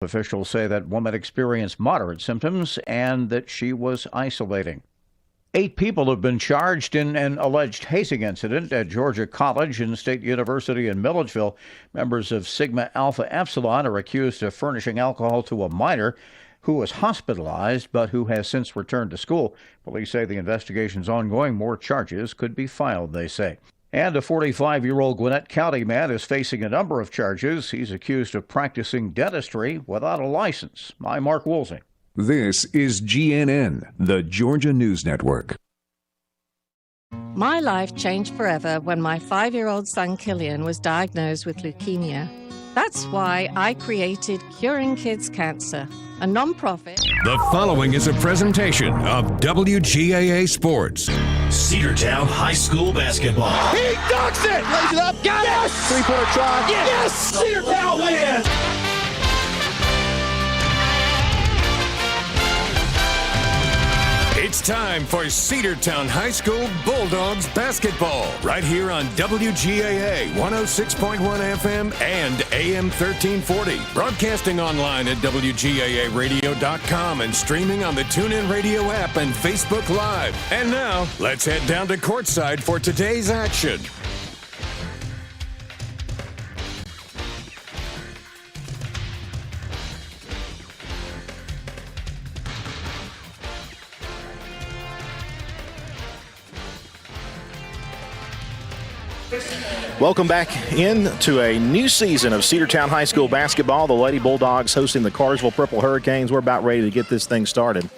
Officials say that woman experienced moderate symptoms and that she was isolating. 8 people have been charged in an alleged hazing incident at Georgia College and State University in Milledgeville. Members of Sigma Alpha Epsilon are accused of furnishing alcohol to a minor who was hospitalized but who has since returned to school. Police say the investigation's ongoing. More charges could be filed, they say. And a 45-year-old Gwinnett County man is facing a number of charges. He's accused of practicing dentistry without a license. I'm Mark Woolsey. This is GNN, the Georgia News Network. My life changed forever when my 5-year-old son Killian was diagnosed with leukemia. That's why I created Curing Kids Cancer, a nonprofit. The following is a presentation of WGAA Sports. Cedartown High School basketball. He dunks it! Lays it up. Got it! Three-pointer try. Yes! Cedartown wins! It's time for Cedartown High School Bulldogs basketball, right here on WGAA 106.1 FM and AM 1340. Broadcasting online at WGAAradio.com and streaming on the TuneIn Radio app and Facebook Live. And now, let's head down to courtside for today's action. Welcome back into a new season of Cedartown High School basketball. The Lady Bulldogs hosting the Cartersville Purple Hurricanes. We're about ready to get this thing started.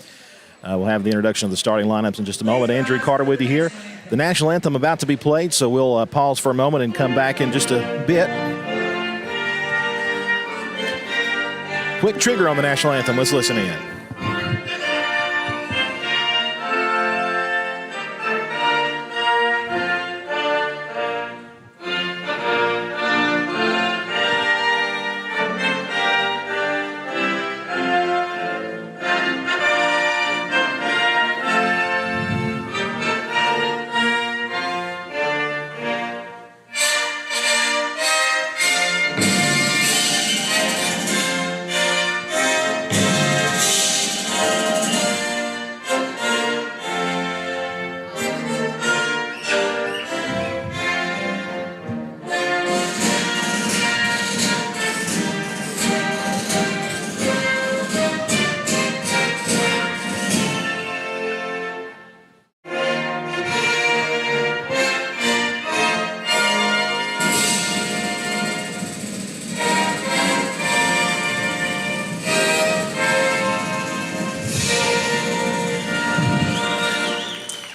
We'll have the introduction of the starting lineups in just a moment. Andrew Carter with you here. The national anthem about to be played, so we'll pause for a moment and come back in just a bit. Quick trigger on the national anthem. Let's listen in.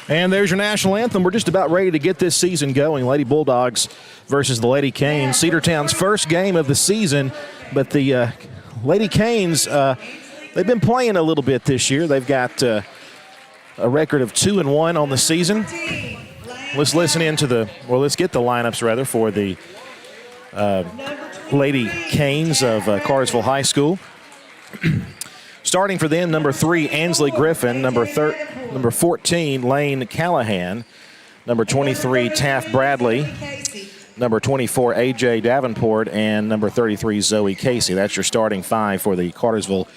And there's your national anthem. We're just about ready to get this season going. Lady Bulldogs versus the Lady Canes. Cedartown's first game of the season, but the Lady Canes, they've been playing a little bit this year. They've got a record of 2-1 on the season. Let's listen into let's get the lineups rather for the Lady Canes of Cartersville High School. Starting for them, number 3, Ansley Griffin. Number 14, Lane Callahan. Number 23, Taft Bradley. Number 24, A.J. Davenport. And number 33, Zoe Casey. That's your starting 5 for the Cartersville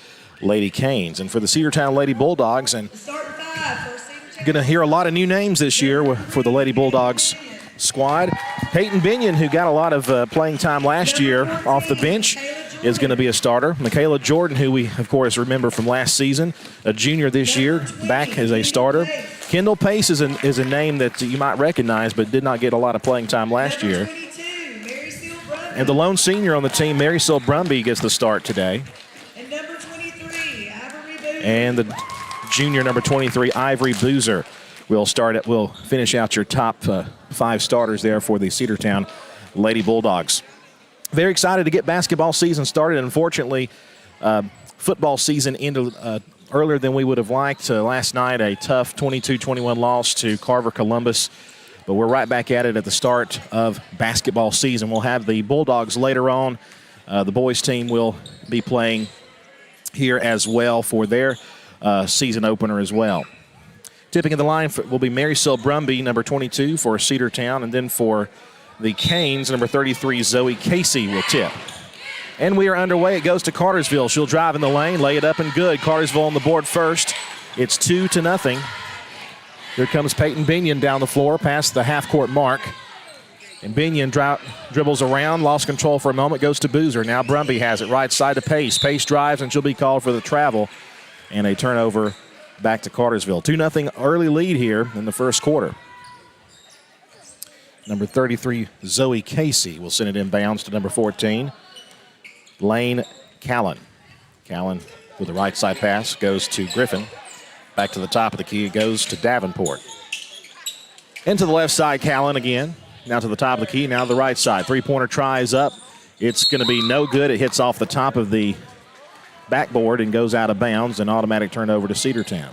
Lady Canes. And for the Cedartown Lady Bulldogs, and going to hear a lot of new names this year for the Lady Bulldogs squad. Peyton Binion, who got a lot of playing time last year off the bench, is going to be a starter. Michaela Jordan, who we, of course, remember from last season, a junior this year, back as a starter. Kendall Pace is a name that you might recognize, but did not get a lot of playing time last year. And the lone senior on the team, Marysil Brumby, gets the start today. And the junior, number 23, Ivory Boozer, will finish out your top 5 starters there for the Cedartown Lady Bulldogs. Very excited to get basketball season started. Unfortunately, football season ended earlier than we would have liked. Last night, a tough 22-21 loss to Carver Columbus. But we're right back at it at the start of basketball season. We'll have the Bulldogs later on. The boys team will be playing here as well for their season opener as well. Tipping of the line will be Marysil Brumby, number 22 for Cedartown, and then for the Canes, number 33, Zoe Casey will tip. And we are underway. It goes to Cartersville. She'll drive in the lane, lay it up and good. Cartersville on the board first. It's 2-0. Here comes Peyton Binion down the floor past the half-court mark. And Binion dribbles around, lost control for a moment, goes to Boozer. Now Brumby has it right side to Pace. Pace drives, and she'll be called for the travel. And a turnover back to Cartersville. 2-0 early lead here in the first quarter. Number 33, Zoe Casey, will send it inbounds to number 14, Lane Callan. Callan with the right side pass goes to Griffin. Back to the top of the key, it goes to Davenport. Into the left side, Callan again. Now to the top of the key, now to the right side. Three-pointer try is up. It's going to be no good. It hits off the top of the backboard and goes out of bounds. An automatic turnover to Cedartown.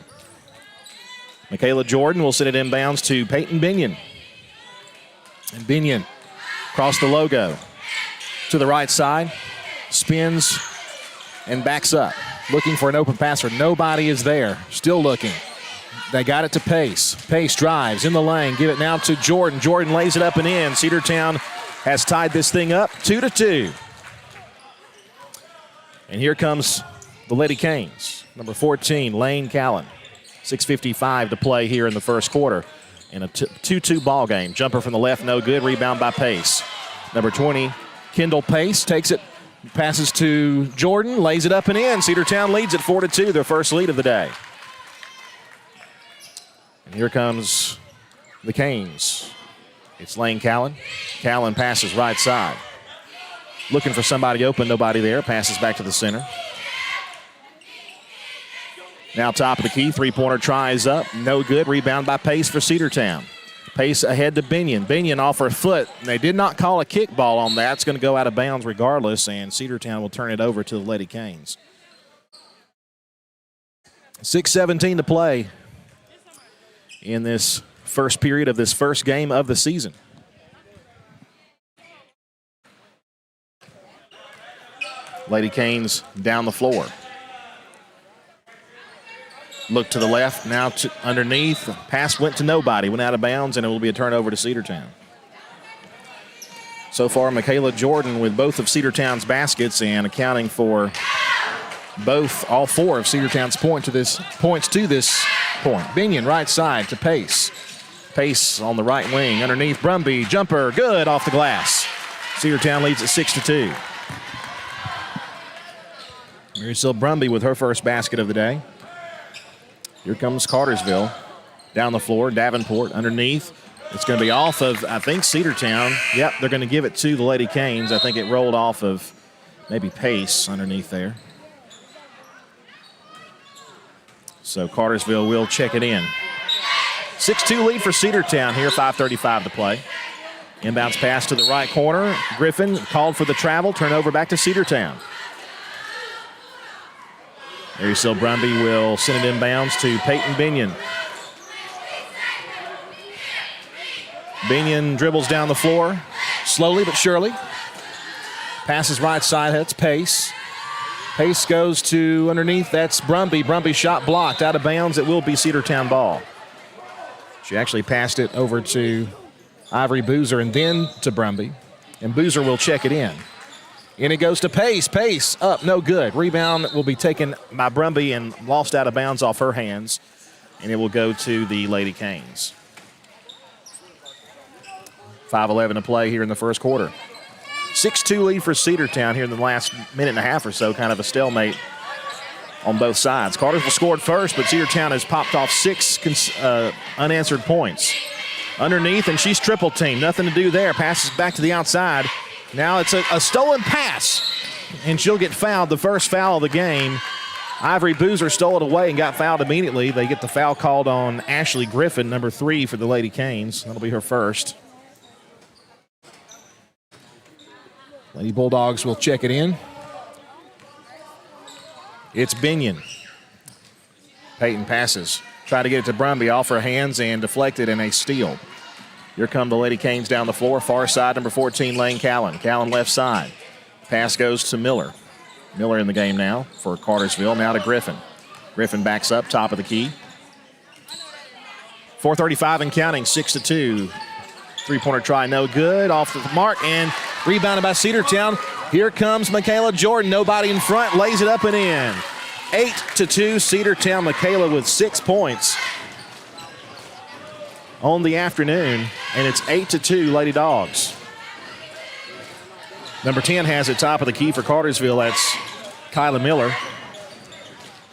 Michaela Jordan will send it inbounds to Peyton Binion. And Binion across the logo to the right side. Spins and backs up. Looking for an open passer. Nobody is there. Still looking. They got it to Pace. Pace drives in the lane. Give it now to Jordan. Jordan lays it up and in. Cedartown has tied this thing up 2-2. And here comes the Lady Canes. Number 14, Lane Callan. 6:55 to play here in the first quarter. In a 2-2 ball game. Jumper from the left, no good. Rebound by Pace. Number 20, Kendall Pace takes it. Passes to Jordan. Lays it up and in. Cedartown leads at 4-2. Their first lead of the day. And here comes the Canes. It's Lane Callan. Callan passes right side. Looking for somebody open, nobody there. Passes back to the center. Now top of the key, three-pointer tries up. No good. Rebound by Pace for Cedartown. Pace ahead to Binion. Binion off her foot. They did not call a kickball on that. It's going to go out of bounds regardless, and Cedartown will turn it over to the Lady Canes. 6:17 to play in this first period of this first game of the season. Lady Canes down the floor. Look to the left, now to underneath. Pass went to nobody, went out of bounds, and it will be a turnover to Cedartown. So far, Michaela Jordan with both of Cedartown's baskets and accounting for all four of Cedartown's points to this point. Binion right side to Pace. Pace on the right wing, underneath Brumby, jumper, good off the glass. Cedartown leads at 6-2. Marysil Brumby with her first basket of the day. Here comes Cartersville. Down the floor, Davenport underneath. It's going to be off of, I think, Cedartown. Yep, they're going to give it to the Lady Canes. I think it rolled off of maybe Pace underneath there. So Cartersville will check it in. 6-2 lead for Cedartown here, 5:35 to play. Inbounds pass to the right corner. Griffin called for the travel. Turnover back to Cedartown. Marysil Brumby will send it inbounds to Peyton Binion. Binion dribbles down the floor, slowly but surely. Passes right side, that's Pace. Pace goes to underneath, that's Brumby. Brumby shot blocked, out of bounds. It will be Cedartown ball. She actually passed it over to Ivory Boozer and then to Brumby. And Boozer will check it in. And it goes to Pace. Pace up, no good. Rebound will be taken by Brumby and lost out of bounds off her hands. And it will go to the Lady Canes. 5:11 to play here in the first quarter. 6-2 lead for Cedartown here in the last minute and a half or so. Kind of a stalemate on both sides. Cartersville scored first, but Cedartown has popped off 6 unanswered points. Underneath, and she's triple teamed. Nothing to do there. Passes back to the outside. Now it's a stolen pass, and she'll get fouled, the first foul of the game. Ivory Boozer stole it away and got fouled immediately. They get the foul called on Ashley Griffin, number 3 for the Lady Canes. That'll be her first. Lady Bulldogs will check it in. It's Binion. Peyton passes. Try to get it to Brumby off her hands and deflected in a steal. Here come the Lady Canes down the floor. Far side, number 14, Lane Callan. Callan left side. Pass goes to Miller. Miller in the game now for Cartersville. Now to Griffin. Griffin backs up, top of the key. 4:35 and counting, 6-2. Three-pointer try, no good. Off the mark and rebounded by Cedartown. Here comes Michaela Jordan. Nobody in front. Lays it up and in. 8-2 Cedartown. Michaela with 6 points on the afternoon. And it's 8-2 Lady Dawgs. Number 10 has it top of the key for Cartersville. That's Kyla Miller.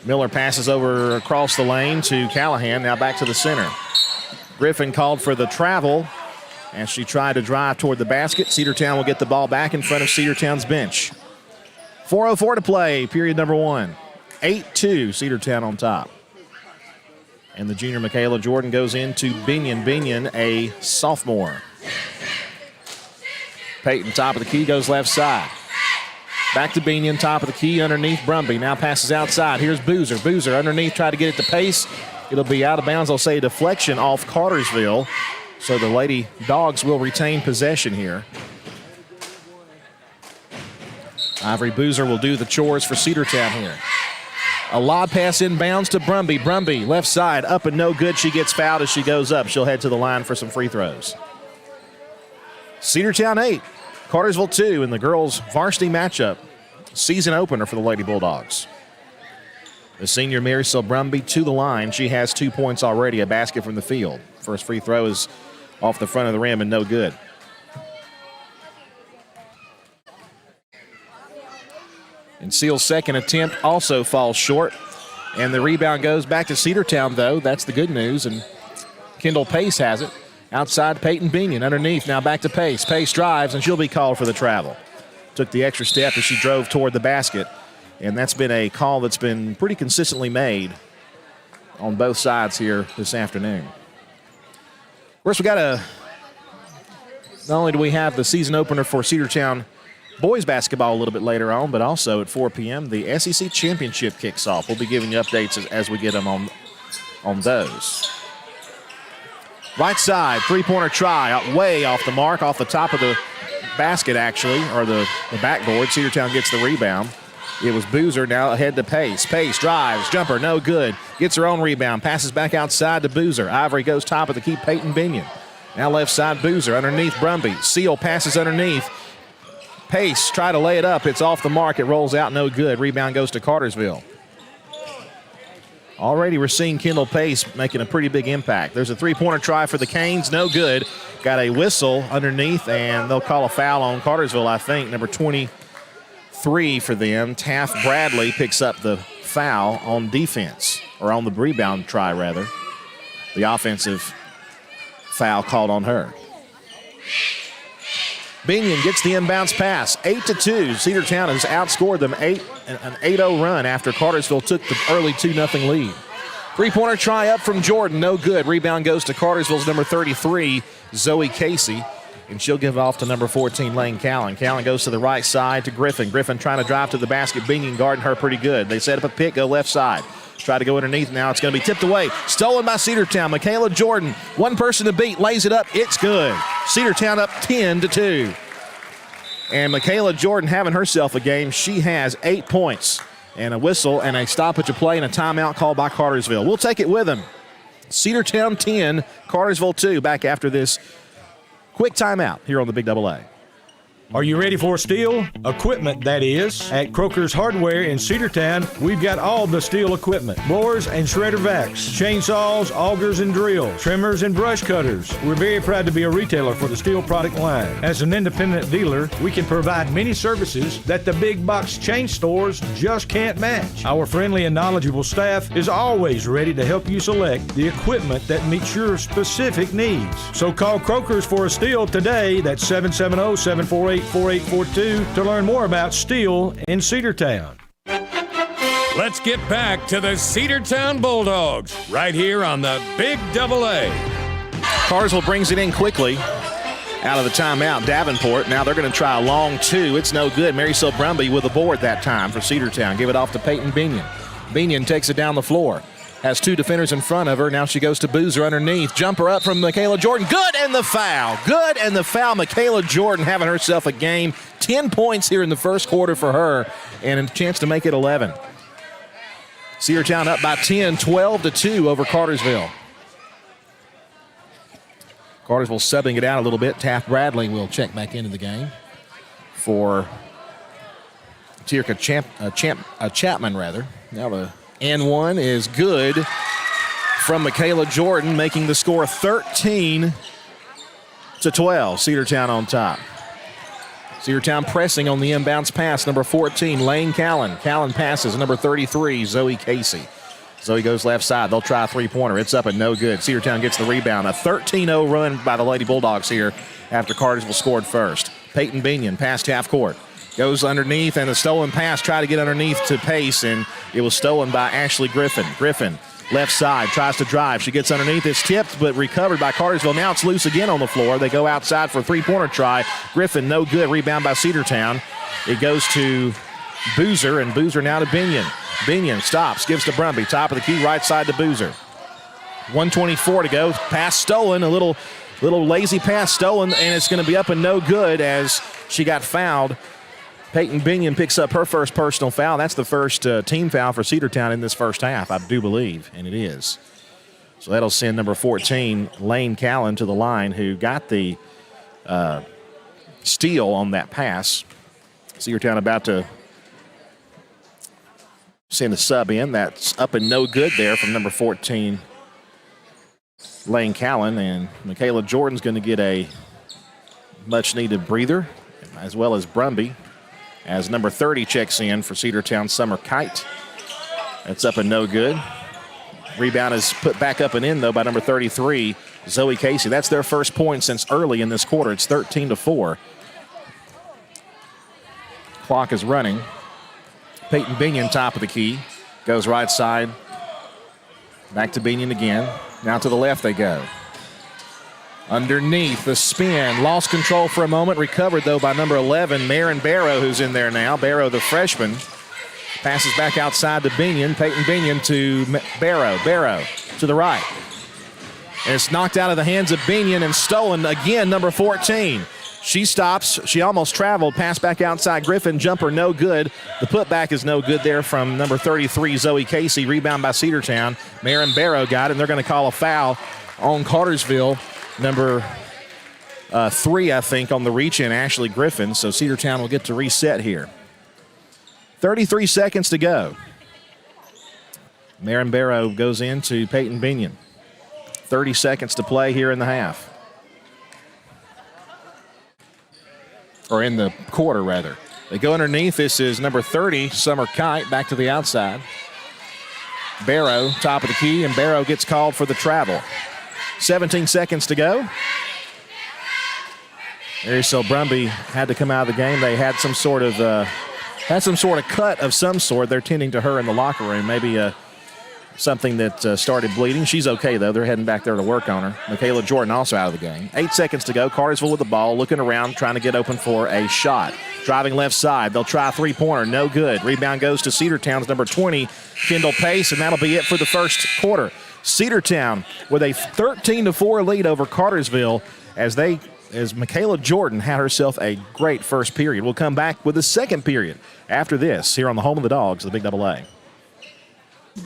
Miller passes over across the lane to Callahan. Now back to the center. Griffin called for the travel as she tried to drive toward the basket. Cedartown will get the ball back in front of Cedartown's bench. 4:04 to play, period number 1. 8-2, Cedartown on top. And the junior Michaela Jordan goes into Binion. Binion, a sophomore. Peyton, top of the key, goes left side. Back to Binion, top of the key, underneath Brumby. Now passes outside. Here's Boozer. Boozer underneath, try to get it to Pace. It'll be out of bounds. I'll say a deflection off Cartersville. So the Lady Dawgs will retain possession here. Ivory Boozer will do the chores for Cedartown here. A lob pass inbounds to Brumby. Brumby, left side, up and no good. She gets fouled as she goes up. She'll head to the line for some free throws. Cedartown 8, Cartersville 2 in the girls' varsity matchup. Season opener for the Lady Bulldogs. The senior Marysel Brumby to the line. She has 2 points already, a basket from the field. First free throw is off the front of the rim and no good. And Seal's second attempt also falls short. And the rebound goes back to Cedartown, though. That's the good news. And Kendall Pace has it. Outside, Peyton Binion underneath. Now back to Pace. Pace drives, and she'll be called for the travel. Took the extra step as she drove toward the basket. And that's been a call that's been pretty consistently made on both sides here this afternoon. Of course, we got not only do we have the season opener for Cedartown boys basketball a little bit later on, but also at 4 p.m., the SEC Championship kicks off. We'll be giving you updates as we get them on those. Right side, three-pointer try, way off the mark, off the top of the basket, actually, or the backboard. Cedartown gets the rebound. It was Boozer, now ahead to Pace. Pace drives, jumper, no good. Gets her own rebound, passes back outside to Boozer. Ivory goes top of the key, Peyton Binion. Now left side, Boozer, underneath Brumby. Seal passes underneath. Pace, try to lay it up. It's off the mark. It rolls out, no good. Rebound goes to Cartersville. Already we're seeing Kendall Pace making a pretty big impact. There's a three-pointer try for the Canes, no good. Got a whistle underneath, and they'll call a foul on Cartersville, I think. Number 23 for them. Taft Bradley picks up the foul on defense, or on the rebound try, rather. The offensive foul called on her. Binion gets the inbounds pass, 8-2. Cedartown has outscored them an 8-0 run after Cartersville took the early 2-0 lead. Three-pointer try up from Jordan, no good. Rebound goes to Cartersville's number 33, Zoe Casey, and she'll give it off to number 14, Lane Callan. Callan goes to the right side to Griffin. Griffin trying to drive to the basket. Binion guarding her pretty good. They set up a pick, go left side. Try to go underneath now. It's going to be tipped away. Stolen by Cedartown. Michaela Jordan, one person to beat, lays it up. It's good. Cedartown up 10-2. And Michaela Jordan having herself a game. She has 8 points and a whistle and a stoppage of play and a timeout called by Cartersville. We'll take it with them. Cedartown 10, Cartersville 2. Back after this quick timeout here on the Big Double A. Are you ready for steel? Equipment, that is. At Croker's Hardware in Cedartown, we've got all the steel equipment. Blowers and shredder vacs, chainsaws, augers and drills, trimmers and brush cutters. We're very proud to be a retailer for the steel product line. As an independent dealer, we can provide many services that the big box chain stores just can't match. Our friendly and knowledgeable staff is always ready to help you select the equipment that meets your specific needs. So call Croker's for a steel today. That's 770-748-4842 to learn more about steel in Cedartown. Let's get back to the Cedartown Bulldogs right here on the Big Double A. Cartersville brings it in quickly out of the timeout. Davenport, now they're going to try a long two. It's no good. Marysel Brumby with a board that time for Cedartown. Give it off to Peyton Binion. Binion takes it down the floor. Has two defenders in front of her. Now she goes to Boozer underneath. Jumper up from Michaela Jordan. Good, and the foul. Good, and the foul. Michaela Jordan having herself a game. 10 points here in the first quarter for her, and a chance to make it 11. Cedartown up by 10, 12-2 over Cartersville. Cartersville subbing it out a little bit. Taft Bradley will check back into the game for Tirka Chapman, rather. Now the and one is good from Michaela Jordan, making the score 13-12. Cedartown on top. Cedartown pressing on the inbounds pass. Number 14, Lane Callan. Callan passes. Number 33, Zoe Casey. Zoe goes left side. They'll try a three-pointer. It's up and no good. Cedartown gets the rebound. A 13-0 run by the Lady Bulldogs here after Cartersville scored first. Peyton Binion past half court. Goes underneath, and the stolen pass tried to get underneath to Pace, and it was stolen by Ashley Griffin. Griffin, left side, tries to drive. She gets underneath. It's tipped, but recovered by Cartersville. Now it's loose again on the floor. They go outside for a three-pointer try. Griffin, no good. Rebound by Cedartown. It goes to Boozer, and Boozer now to Binion. Binion stops, gives to Brumby. Top of the key, right side to Boozer. 1:24 to go. Pass stolen. A little lazy pass stolen, and it's going to be up and no good as she got fouled. Peyton Binion picks up her first personal foul. That's the first team foul for Cedartown in this first half, I do believe, and it is. So that'll send number 14, Lane Callan, to the line, who got the steal on that pass. Cedartown about to send a sub in. That's up and no good there from number 14, Lane Callan, and Michaela Jordan's going to get a much-needed breather, as well as Brumby, as number 30 checks in for Cedartown, Summer Kite. That's up and no good. Rebound is put back up and in, though, by number 33, Zoe Casey. That's their first point since early in this quarter. It's 13-4. Clock is running. Peyton Binion, top of the key. Goes right side. Back to Binion again. Now to the left they go. Underneath the spin. Lost control for a moment. Recovered, though, by number 11, Marin Barrow, who's in there now. Barrow, the freshman. Passes back outside to Binion. Peyton Binion to Barrow. Barrow to the right. And it's knocked out of the hands of Binion and stolen again, number 14. She stops. She almost traveled. Pass back outside Griffin. Jumper no good. The putback is no good there from number 33, Zoe Casey. Rebound by Cedartown. Marin Barrow got it, and they're going to call a foul on Cartersville. Number 3, I think, on the reach-in, Ashley Griffin. So Cedartown will get to reset here. 33 seconds to go. Marin Barrow goes into Peyton Binion. 30 seconds to play here in the half. Or in the quarter, rather. They go underneath. This is number 30, Summer Kite, back to the outside. Barrow, top of the key, and Barrow gets called for the travel. 17 seconds to go. So Brumby had to come out of the game. They had some sort of cut of some sort. They're tending to her in the locker room. Maybe something that started bleeding. She's okay, though. They're heading back there to work on her. Michaela Jordan also out of the game. 8 seconds to go. Cartersville with the ball, looking around, trying to get open for a shot. Driving left side. They'll try a three-pointer. No good. Rebound goes to Cedartown's number 20, Kendall Pace, and that'll be it for the first quarter. Cedartown with a 13-4 lead over Cartersville as Michaela Jordan had herself a great first period. We'll come back with the second period after this here on the home of the Dogs, the Big Double A.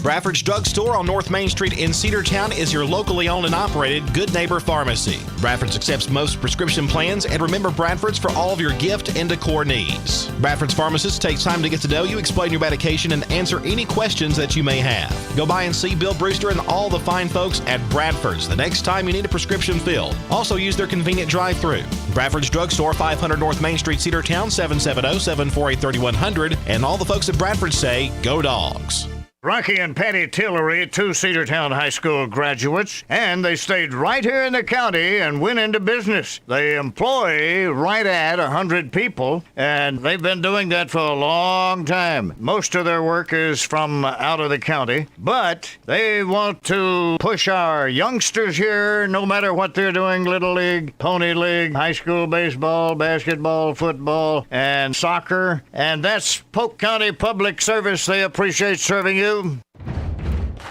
Bradford's Drugstore on North Main Street in Cedartown is your locally owned and operated Good Neighbor Pharmacy. Bradford's accepts most prescription plans, and remember Bradford's for all of your gift and decor needs. Bradford's pharmacist takes time to get to know you, explain your medication, and answer any questions that you may have. Go by and see Bill Brewster and all the fine folks at Bradford's the next time you need a prescription filled. Also use their convenient drive-thru. Bradford's Drugstore, 500 North Main Street, Cedartown, 770-748-3100. And all the folks at Bradford say, go Dogs. Rocky and Patty Tillery, 2 Cedartown High School graduates, and they stayed right here in the county and went into business. They employ right at 100 people, and they've been doing that for a long time. Most of their work is from out of the county, but they want to push our youngsters here, no matter what they're doing, Little League, Pony League, high school baseball, basketball, football, and soccer, and that's Polk County Public Service. They appreciate serving you.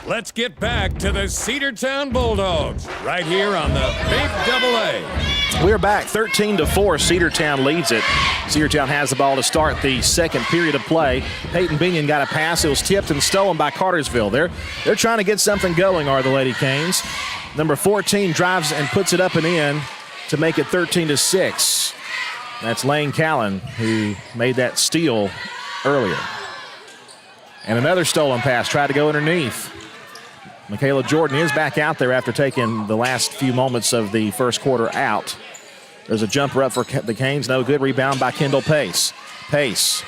Let's get back to the Cedartown Bulldogs right here on the Big Double A. We're back 13-4. Cedartown leads it. Cedartown has the ball to start the second period of play. Peyton Binion got a pass. It was tipped and stolen by Cartersville. They're trying to get something going, are the Lady Canes. Number 14 drives and puts it up and in to make it 13-6. That's Lane Callan who made that steal earlier. And another stolen pass, tried to go underneath. Michaela Jordan is back out there after taking the last few moments of the first quarter out. There's a jumper up for the Canes, no good. Rebound by Kendall Pace. Pace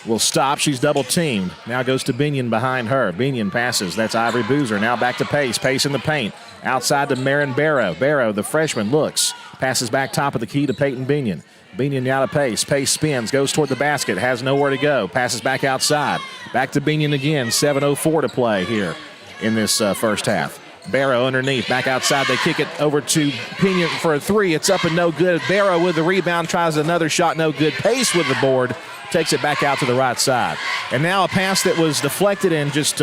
will stop. She's double teamed. Now goes to Binion behind her. Binion passes. That's Ivory Boozer. Now back to Pace. Pace in the paint. Outside to Marin Barrow. Barrow, the freshman, looks. Passes back top of the key to Peyton Binion. Binion now to Pace. Pace spins. Goes toward the basket. Has nowhere to go. Passes back outside. Back to Binion again. 7:04 to play here in this first half. Barrow underneath. Back outside. They kick it over to Binion for a three. It's up and no good. Barrow with the rebound. Tries another shot. No good. Pace with the board. Takes it back out to the right side. And now a pass that was deflected and just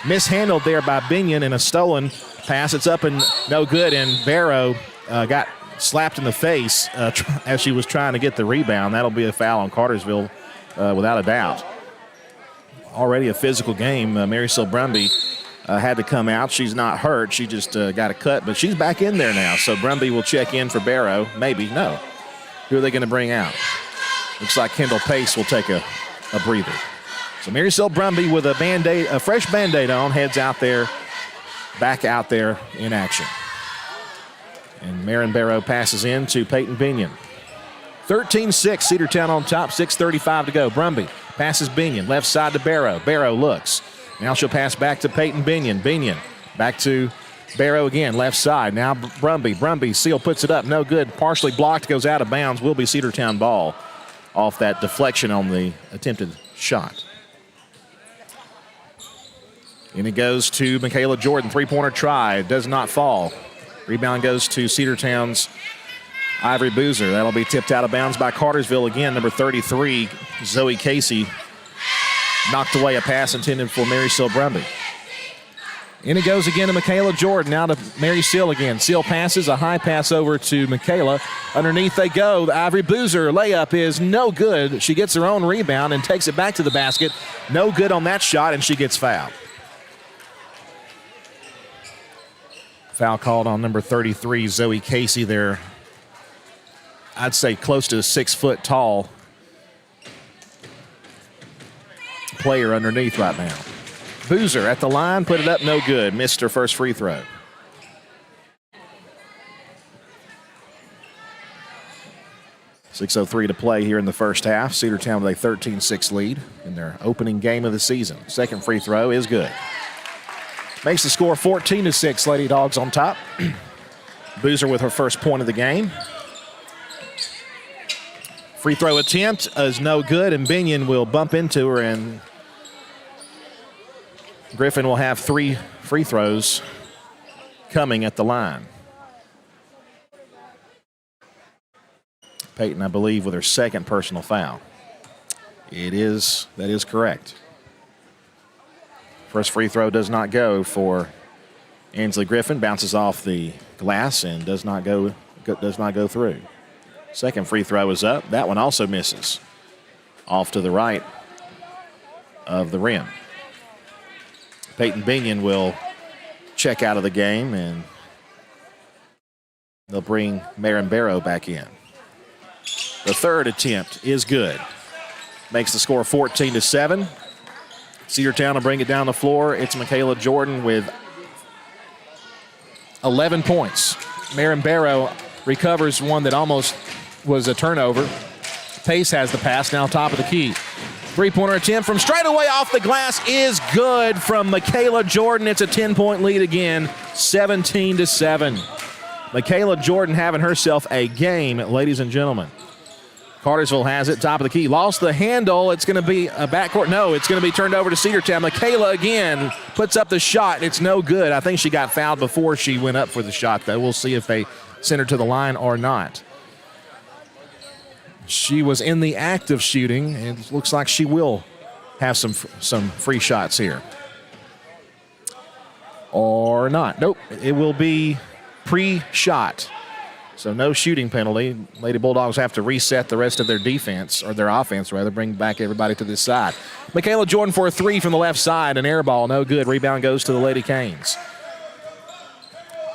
mishandled there by Binion in a stolen pass. It's up and no good, and Barrow got slapped in the face as she was trying to get the rebound. That'll be a foul on Cartersville without a doubt. Already a physical game. Marysil Brumby had to come out. She's not hurt. She just got a cut, but she's back in there now. So Brumby will check in for Barrow. Maybe. No. Who are they going to bring out? Looks like Kendall Pace will take a breather. So Marysil Brumby with a fresh Band-Aid on, heads out there, back out there in action. And Marin Barrow passes in to Peyton Binion. 13-6, Cedartown on top, 6:35 to go. Brumby passes Binion, left side to Barrow. Barrow looks. Now she'll pass back to Peyton Binion. Binion back to Barrow again, left side. Now Brumby. Brumby, Seal puts it up, no good. Partially blocked, goes out of bounds. Will be Cedartown ball off that deflection on the attempted shot. And it goes to Michaela Jordan. Three-pointer try. Does not fall. Rebound goes to Cedartown's Ivory Boozer. That'll be tipped out of bounds by Cartersville again. Number 33, Zoe Casey, knocked away a pass intended for Marysil Brumby. And it goes again to Michaela Jordan. Now to Mary Seal again. Seal passes, a high pass over to Michaela. Underneath they go. The Ivory Boozer layup is no good. She gets her own rebound and takes it back to the basket. No good on that shot, and she gets fouled. Foul called on number 33, Zoe Casey there. I'd say close to a 6 foot tall player underneath right now. Boozer at the line, put it up, no good. Missed her first free throw. .6:03 to play here in the first half. Cedartown with a 13-6 lead in their opening game of the season. Second free throw is good. Makes the score 14-6, Lady Dogs on top. Boozer with her first point of the game. Free throw attempt is no good, and Binion will bump into her, and Griffin will have 3 free throws coming at the line. Peyton, I believe, with her second personal foul. That is correct. First free throw does not go for Ansley Griffin. Bounces off the glass and does not go through. Second free throw is up. That one also misses. Off to the right of the rim. Peyton Binion will check out of the game, and they'll bring Marin Barrow back in. The third attempt is good. Makes the score 14-7. Cedartown will bring it down the floor. It's Michaela Jordan with 11 points. Marin Barrow recovers one that almost was a turnover. Pace has the pass, now top of the key. Three-pointer attempt from straight away off the glass is good from Michaela Jordan. It's a 10-point lead again, 17-7. Michaela Jordan having herself a game, ladies and gentlemen. Cartersville has it, top of the key. Lost the handle. It's going to be a backcourt. No, it's going to be turned over to Cedartown. Michaela again puts up the shot. It's no good. I think she got fouled before she went up for the shot, though. We'll see if they send her to the line or not. She was in the act of shooting, and it looks like she will have some free shots here. Or not. Nope, it will be pre-shot. So no shooting penalty. Lady Bulldogs have to reset the rest of their defense, or their offense rather, bring back everybody to this side. Michaela Jordan for a three from the left side, an air ball, no good. Rebound goes to the Lady Canes.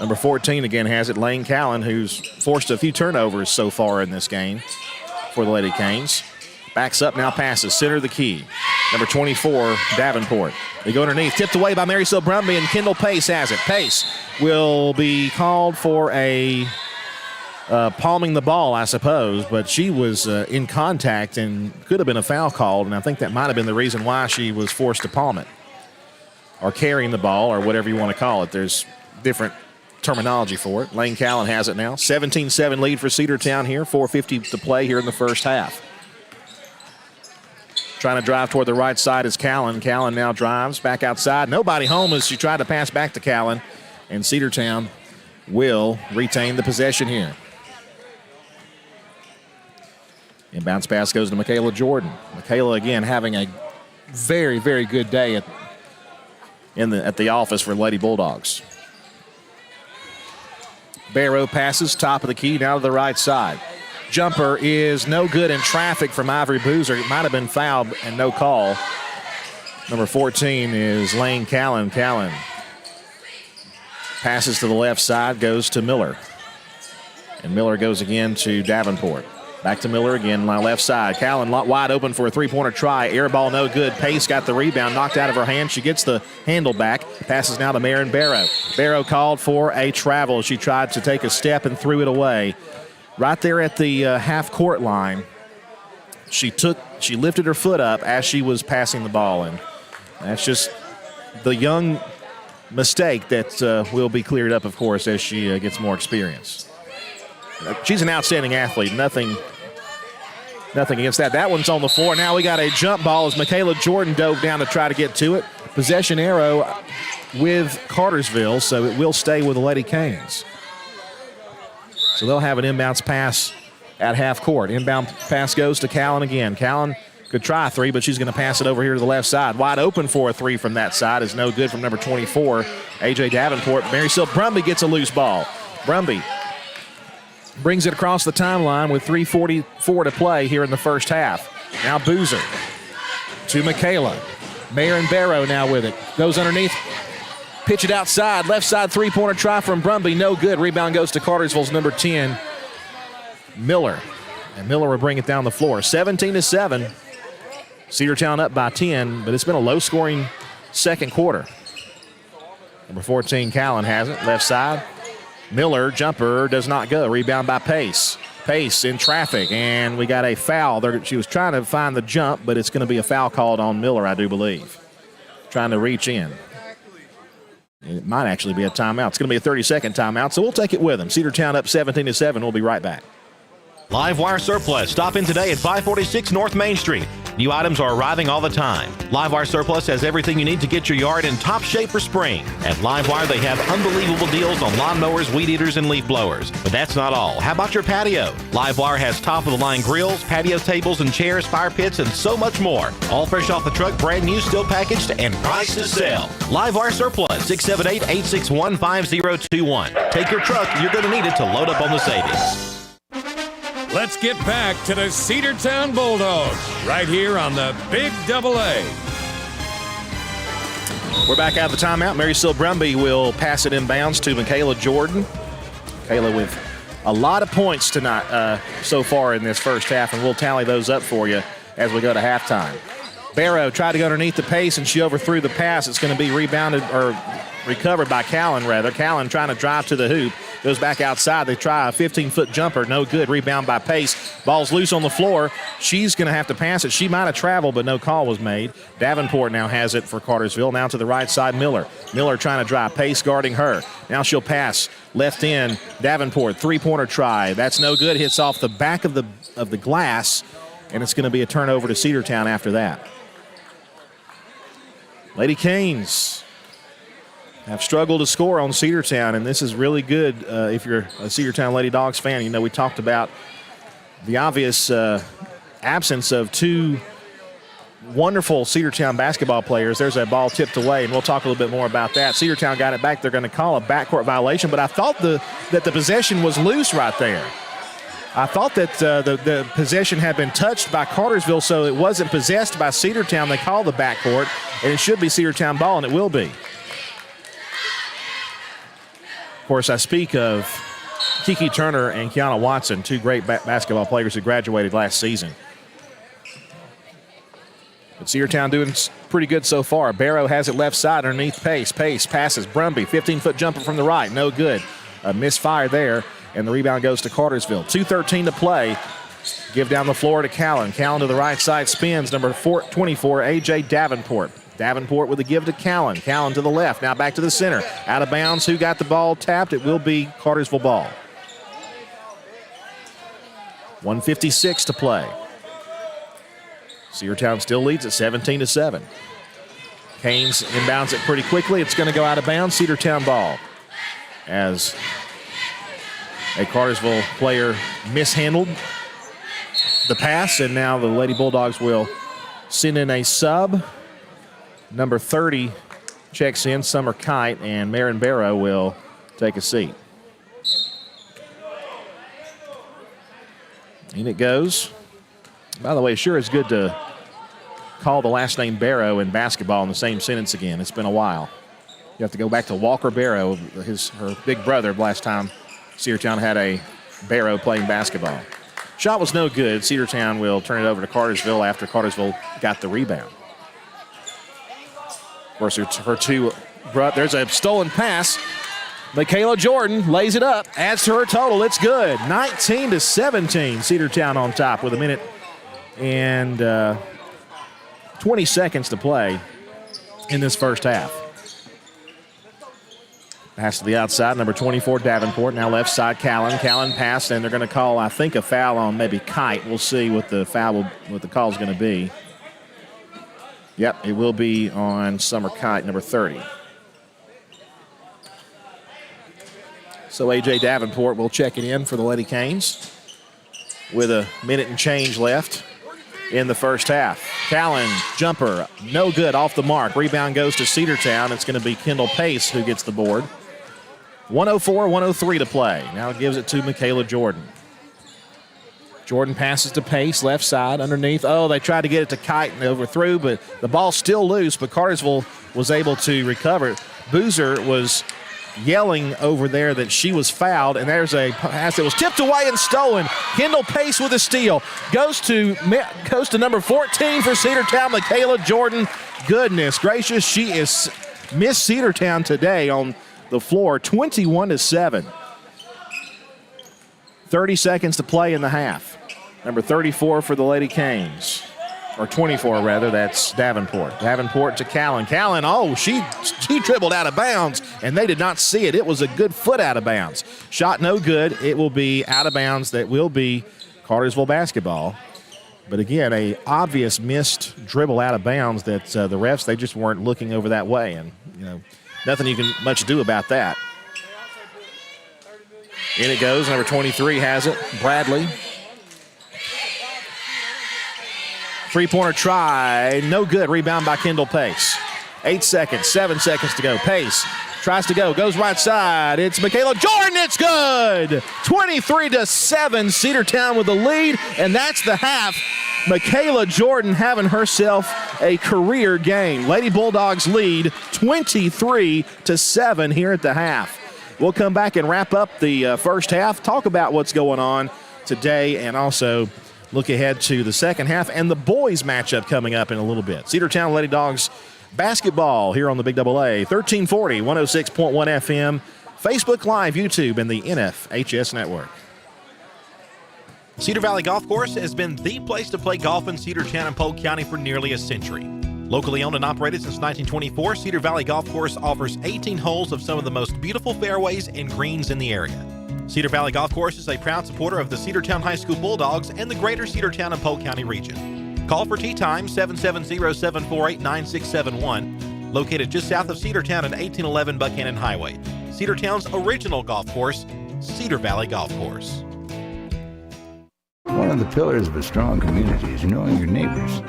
Number 14 again has it, Lane Callan, who's forced a few turnovers so far in this game for the Lady Canes. Backs up, now passes. Center of the key. Number 24, Davenport. They go underneath. Tipped away by Marysil Brumby, and Kendall Pace has it. Pace will be called for a palming the ball, I suppose, but she was in contact and could have been a foul called, and I think that might have been the reason why she was forced to palm it. Or carrying the ball, or whatever you want to call it. There's different terminology for it. Lane Callan has it now. 17-7 lead for Cedartown here. 4:50 to play here in the first half. Trying to drive toward the right side is Callan. Callan now drives back outside. Nobody home as she tried to pass back to Callan. And Cedartown will retain the possession here. Inbounds pass goes to Michaela Jordan. Michaela again having a very, very good day at the office for Lady Bulldogs. Barrow passes top of the key now to the right side. Jumper is no good in traffic from Ivory Boozer. It might have been fouled and no call. Number 14 is Lane Callan. Callan passes to the left side, goes to Miller. And Miller goes again to Davenport. Back to Miller again, my left side. Callan wide open for a three-pointer try. Air ball no good. Pace got the rebound, knocked out of her hand. She gets the handle back. Passes now to Marin Barrow. Barrow called for a travel. She tried to take a step and threw it away. Right there at the half-court line, she lifted her foot up as she was passing the ball. And that's just the young mistake that will be cleared up, of course, as she gets more experience. She's an outstanding athlete. Nothing against that. That one's on the floor. Now we got a jump ball as Michaela Jordan dove down to try to get to it. Possession arrow with Cartersville, so it will stay with the Lady Canes. So they'll have an inbounds pass at half court. Inbound pass goes to Callan again. Callan could try a three, but she's going to pass it over here to the left side. Wide open for a three from that side is no good from number 24, A.J. Davenport. Marysil Brumby gets a loose ball. Brumby brings it across the timeline with 3:44 to play here in the first half. Now Boozer to Michaela. Marin Barrow now with it. Goes underneath. Pitch it outside. Left side three-pointer try from Brumby. No good. Rebound goes to Cartersville's number 10, Miller. And Miller will bring it down the floor. 17-7. Cedartown up by 10, but it's been a low-scoring second quarter. Number 14, Callan has it. Left side. Miller, jumper, does not go. Rebound by Pace. Pace in traffic, and we got a foul. She was trying to find the jump, but it's going to be a foul called on Miller, I do believe. Trying to reach in. It might actually be a timeout. It's going to be a 30-second timeout, so we'll take it with them. Cedartown up 17-7. We'll be right back. Livewire Surplus. Stop in today at 546 North Main Street. New items are arriving all the time. Livewire Surplus has everything you need to get your yard in top shape for spring. At Livewire, they have unbelievable deals on lawnmowers, weed eaters, and leaf blowers. But that's not all. How about your patio? Livewire has top-of-the-line grills, patio tables and chairs, fire pits, and so much more. All fresh off the truck, brand new, still packaged, and priced to sell. Livewire Surplus, 678-861-5021. Take your truck. You're going to need it to load up on the savings. Let's get back to the Cedartown Bulldogs right here on the Big AA. We're back out of the timeout. Marysil Brumby will pass it inbounds to Michaela Jordan. Michaela with a lot of points tonight so far in this first half, and we'll tally those up for you as we go to halftime. Barrow tried to go underneath the pace, and she overthrew the pass. It's going to be rebounded or recovered by Callan, rather. Callan trying to drive to the hoop. Goes back outside. They try a 15-foot jumper. No good. Rebound by Pace. Ball's loose on the floor. She's going to have to pass it. She might have traveled, but no call was made. Davenport now has it for Cartersville. Now to the right side, Miller. Miller trying to drive. Pace guarding her. Now she'll pass. Left in. Davenport. Three-pointer try. That's no good. Hits off the back of the glass, and it's going to be a turnover to Cedartown after that. Lady Canes have struggled to score on Cedartown, and this is really good if you're a Cedartown Lady Dogs fan. You know, we talked about the obvious absence of two wonderful Cedartown basketball players. There's a ball tipped away, and we'll talk a little bit more about that. Cedartown got it back. They're going to call a backcourt violation, but I thought that the possession was loose right there. I thought that the possession had been touched by Cartersville, so it wasn't possessed by Cedartown. They called the backcourt, and it should be Cedartown ball, and it will be. Of course, I speak of Kiki Turner and Kiana Watson, two great basketball players who graduated last season. But Cedartown doing pretty good so far. Barrow has it left side underneath Pace. Pace passes. Brumby, 15-foot jumper from the right. No good. A misfire there, and the rebound goes to Cartersville. 2:13 to play. Give down the floor to Callan. Callan to the right side spins. Number 24, A.J. Davenport. Davenport with a give to Callan. Callan to the left. Now back to the center. Out of bounds. Who got the ball tapped? It will be Cartersville ball. 1:56 to play. Cedartown still leads at 17-7. Haynes inbounds it pretty quickly. It's going to go out of bounds. Cedartown ball. As a Cartersville player mishandled the pass, and now the Lady Bulldogs will send in a sub. Number 30 checks in, Summer Kite, and Marin Barrow will take a seat. In it goes. By the way, sure is good to call the last name Barrow in basketball in the same sentence again. It's been a while. You have to go back to Walker Barrow, her big brother, last time Cedartown had a Barrow playing basketball. Shot was no good. Cedartown will turn it over to Cartersville after Cartersville got the rebound. Of course, her two, there's a stolen pass. Michaela Jordan lays it up, adds to her total. It's good. 19-17. Cedartown on top with a minute and 20 seconds to play in this first half. Pass to the outside, number 24, Davenport. Now left side, Callan. Callan passed, and they're going to call, I think, a foul on maybe Kite. We'll see what the call is going to be. Yep, it will be on Summer Kite, number 30. So A.J. Davenport will check it in for the Lady Canes with a minute and change left in the first half. Callan, jumper, no good, off the mark. Rebound goes to Cedartown. It's going to be Kendall Pace who gets the board. 104-103 to play. Now gives it to Michaela Jordan. Jordan passes to Pace, left side, underneath. Oh, they tried to get it to Kite and overthrew, but the ball's still loose, but Cartersville was able to recover it. Boozer was yelling over there that she was fouled, and there's a pass that was tipped away and stolen. Kendall Pace with a steal. Goes to number 14 for Cedartown, Michaela Jordan. Goodness gracious, she is missed Cedartown today on the floor, 21-7. 30 seconds to play in the half. Number 34 for the Lady Canes. Or 24, rather, that's Davenport. Davenport to Callan. Callan, oh, she dribbled out of bounds, and they did not see it. It was a good foot out of bounds. Shot no good. It will be out of bounds. That will be Cartersville basketball. But again, a obvious missed dribble out of bounds that the refs, they just weren't looking over that way. And, nothing you can much do about that. In it goes. Number 23 has it. Bradley. Three-pointer try, no good. Rebound by Kendall Pace. 8 seconds, 7 seconds to go. Pace tries to go, goes right side. It's Michaela Jordan, it's good! 23-7, Cedartown with the lead, and that's the half. Michaela Jordan having herself a career game. Lady Bulldogs lead 23-7 here at the half. We'll come back and wrap up the first half, talk about what's going on today, and also look ahead to the second half and the boys matchup coming up in a little bit. Cedartown Lady Dogs basketball here on the Big AA, 1340, 106.1 FM, Facebook Live, YouTube, and the NFHS Network. Cedar Valley Golf Course has been the place to play golf in Cedartown and Polk County for nearly a century. Locally owned and operated since 1924, Cedar Valley Golf Course offers 18 holes of some of the most beautiful fairways and greens in the area. Cedar Valley Golf Course is a proud supporter of the Cedartown High School Bulldogs and the greater Cedartown and Polk County region. Call for tee time 770-748-9671, located just south of Cedartown at 1811 Buchanan Highway. Cedartown's original golf course, Cedar Valley Golf Course. One of the pillars of a strong community is knowing your neighbors.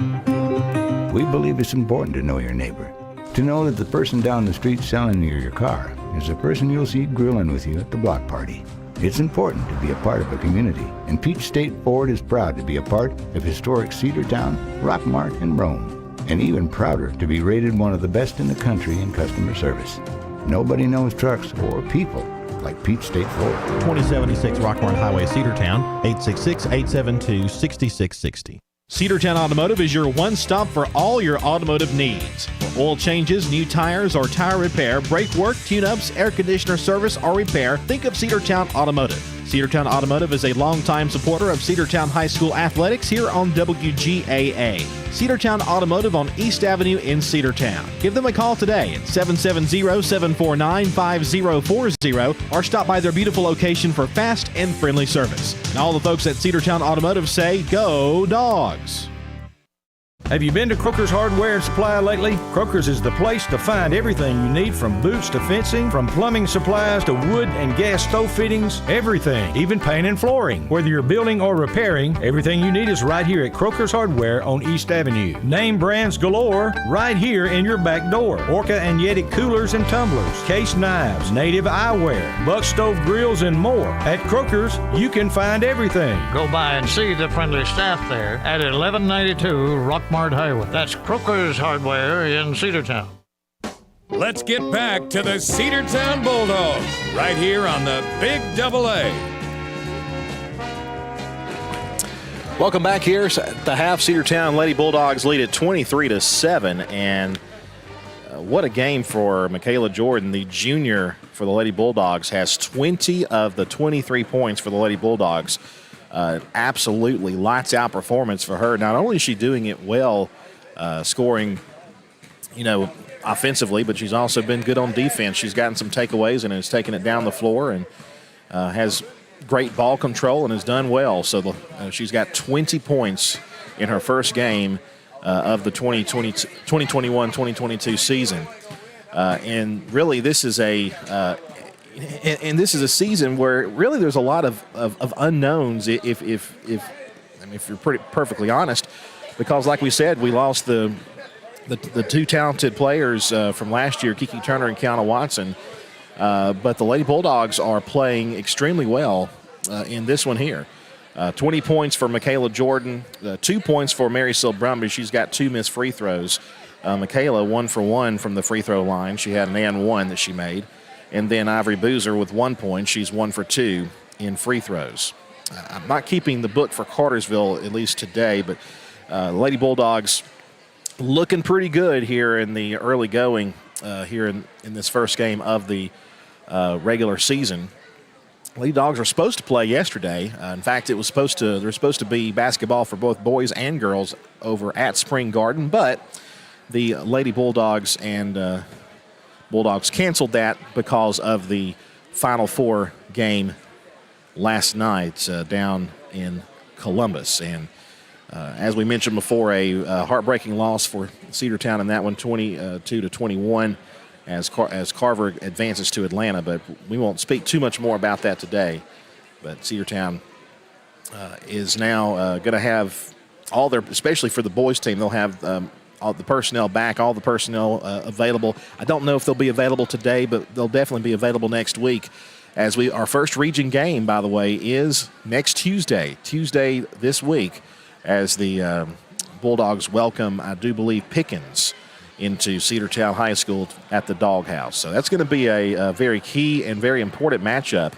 We believe it's important to know your neighbor. To know that the person down the street selling you your car is the person you'll see grilling with you at the block party. It's important to be a part of a community, and Peach State Ford is proud to be a part of historic Cedartown, Rockmart, and Rome, and even prouder to be rated one of the best in the country in customer service. Nobody knows trucks or people like Peach State Ford. 2076 Rockmart Highway, Cedartown, 866-872-6660. Cedartown Automotive is your one-stop for all your automotive needs. For oil changes, new tires, or tire repair, brake work, tune-ups, air conditioner service, or repair, think of Cedartown Automotive. Cedartown Automotive is a longtime supporter of Cedartown High School athletics here on WGAA. Cedartown Automotive on East Avenue in Cedartown. Give them a call today at 770-749-5040 or stop by their beautiful location for fast and friendly service. And all the folks at Cedartown Automotive say, go Dawgs! Have you been to Croker's Hardware and Supply lately? Croker's is the place to find everything you need, from boots to fencing, from plumbing supplies to wood and gas stove fittings, everything, even paint and flooring. Whether you're building or repairing, everything you need is right here at Croker's Hardware on East Avenue. Name brands galore right here in your back door. Orca and Yeti coolers and tumblers, case knives, native eyewear, buck stove grills, and more. At Croker's, you can find everything. Go by and see the friendly staff there at 1192 Rockmart Highway. That's Croker's Hardware in Cedartown. Let's get back to the Cedartown Bulldogs right here on the Big AA. Welcome back here at the half. Cedartown Lady Bulldogs lead at 23-7, and what a game for Michaela Jordan, the junior for the Lady Bulldogs, has 20 of the 23 points for the Lady Bulldogs. Absolutely lights out performance for her. Not only is she doing it well, scoring, offensively, but she's also been good on defense. She's gotten some takeaways and has taken it down the floor, and has great ball control and has done well. So she's got 20 points in her first game of the 2021-2022 season. And really, this is a season where really there's a lot of unknowns, if you're perfectly honest, because like we said, we lost the two talented players from last year, Kiki Turner and Kiana Watson, but the Lady Bulldogs are playing extremely well in this one here. 20 points for Michaela Jordan, 2 points for Mary Sil Brumby. She's got 2 missed free throws. Michaela 1 for 1 from the free throw line. She had an and 1 that she made. And then Ivory Boozer with 1 point. She's 1 for 2 in free throws. I'm not keeping the book for Cartersville, at least today, but Lady Bulldogs looking pretty good here in the early going here in this first game of the regular season. Lady Dogs were supposed to play yesterday. In fact, there's supposed to be basketball for both boys and girls over at Spring Garden, but the Lady Bulldogs and Bulldogs canceled that because of the Final Four game last night down in Columbus. And as we mentioned before, a heartbreaking loss for Cedartown in that one, 22-21, as Carver advances to Atlanta. But we won't speak too much more about that today. But Cedartown is now going to have all their, especially for the boys team, they'll have all the personnel back, all the personnel available. I don't know if they'll be available today, but they'll definitely be available next week. As our first region game, by the way, is next Tuesday this week, as the Bulldogs welcome, I do believe, Pickens into Cedartown High School at the Doghouse. So that's going to be a very key and very important matchup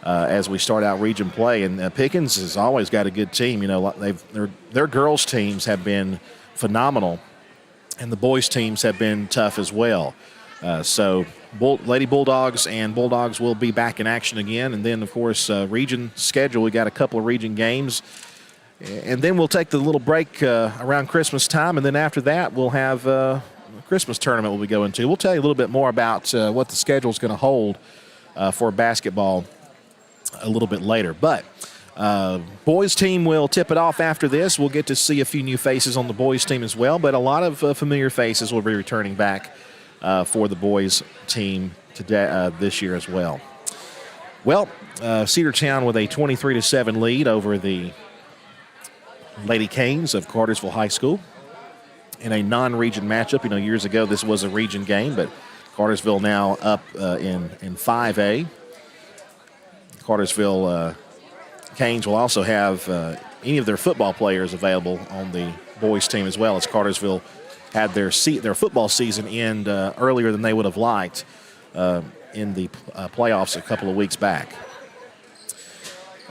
as we start out region play. And Pickens has always got a good team. You know, their girls teams have been phenomenal, and the boys teams have been tough as well. So Lady Bulldogs and Bulldogs will be back in action again. And then, of course, region schedule, we got a couple of region games. And then we'll take the little break around Christmas time. And then after that, we'll have a Christmas tournament we'll be going to. We'll tell you a little bit more about what the schedule is going to hold for basketball a little bit later. But boys team will tip it off after this. We'll get to see a few new faces on the boys team as well. But a lot of familiar faces will be returning back for the boys team today this year as well. Well, Cedartown with a 23-7 lead over the Lady Canes of Cartersville High School in a non-region matchup. You know, years ago this was a region game, but Cartersville now up in 5A. Cartersville Canes will also have any of their football players available on the boys team as well, as Cartersville had their football season end earlier than they would have liked in the playoffs a couple of weeks back.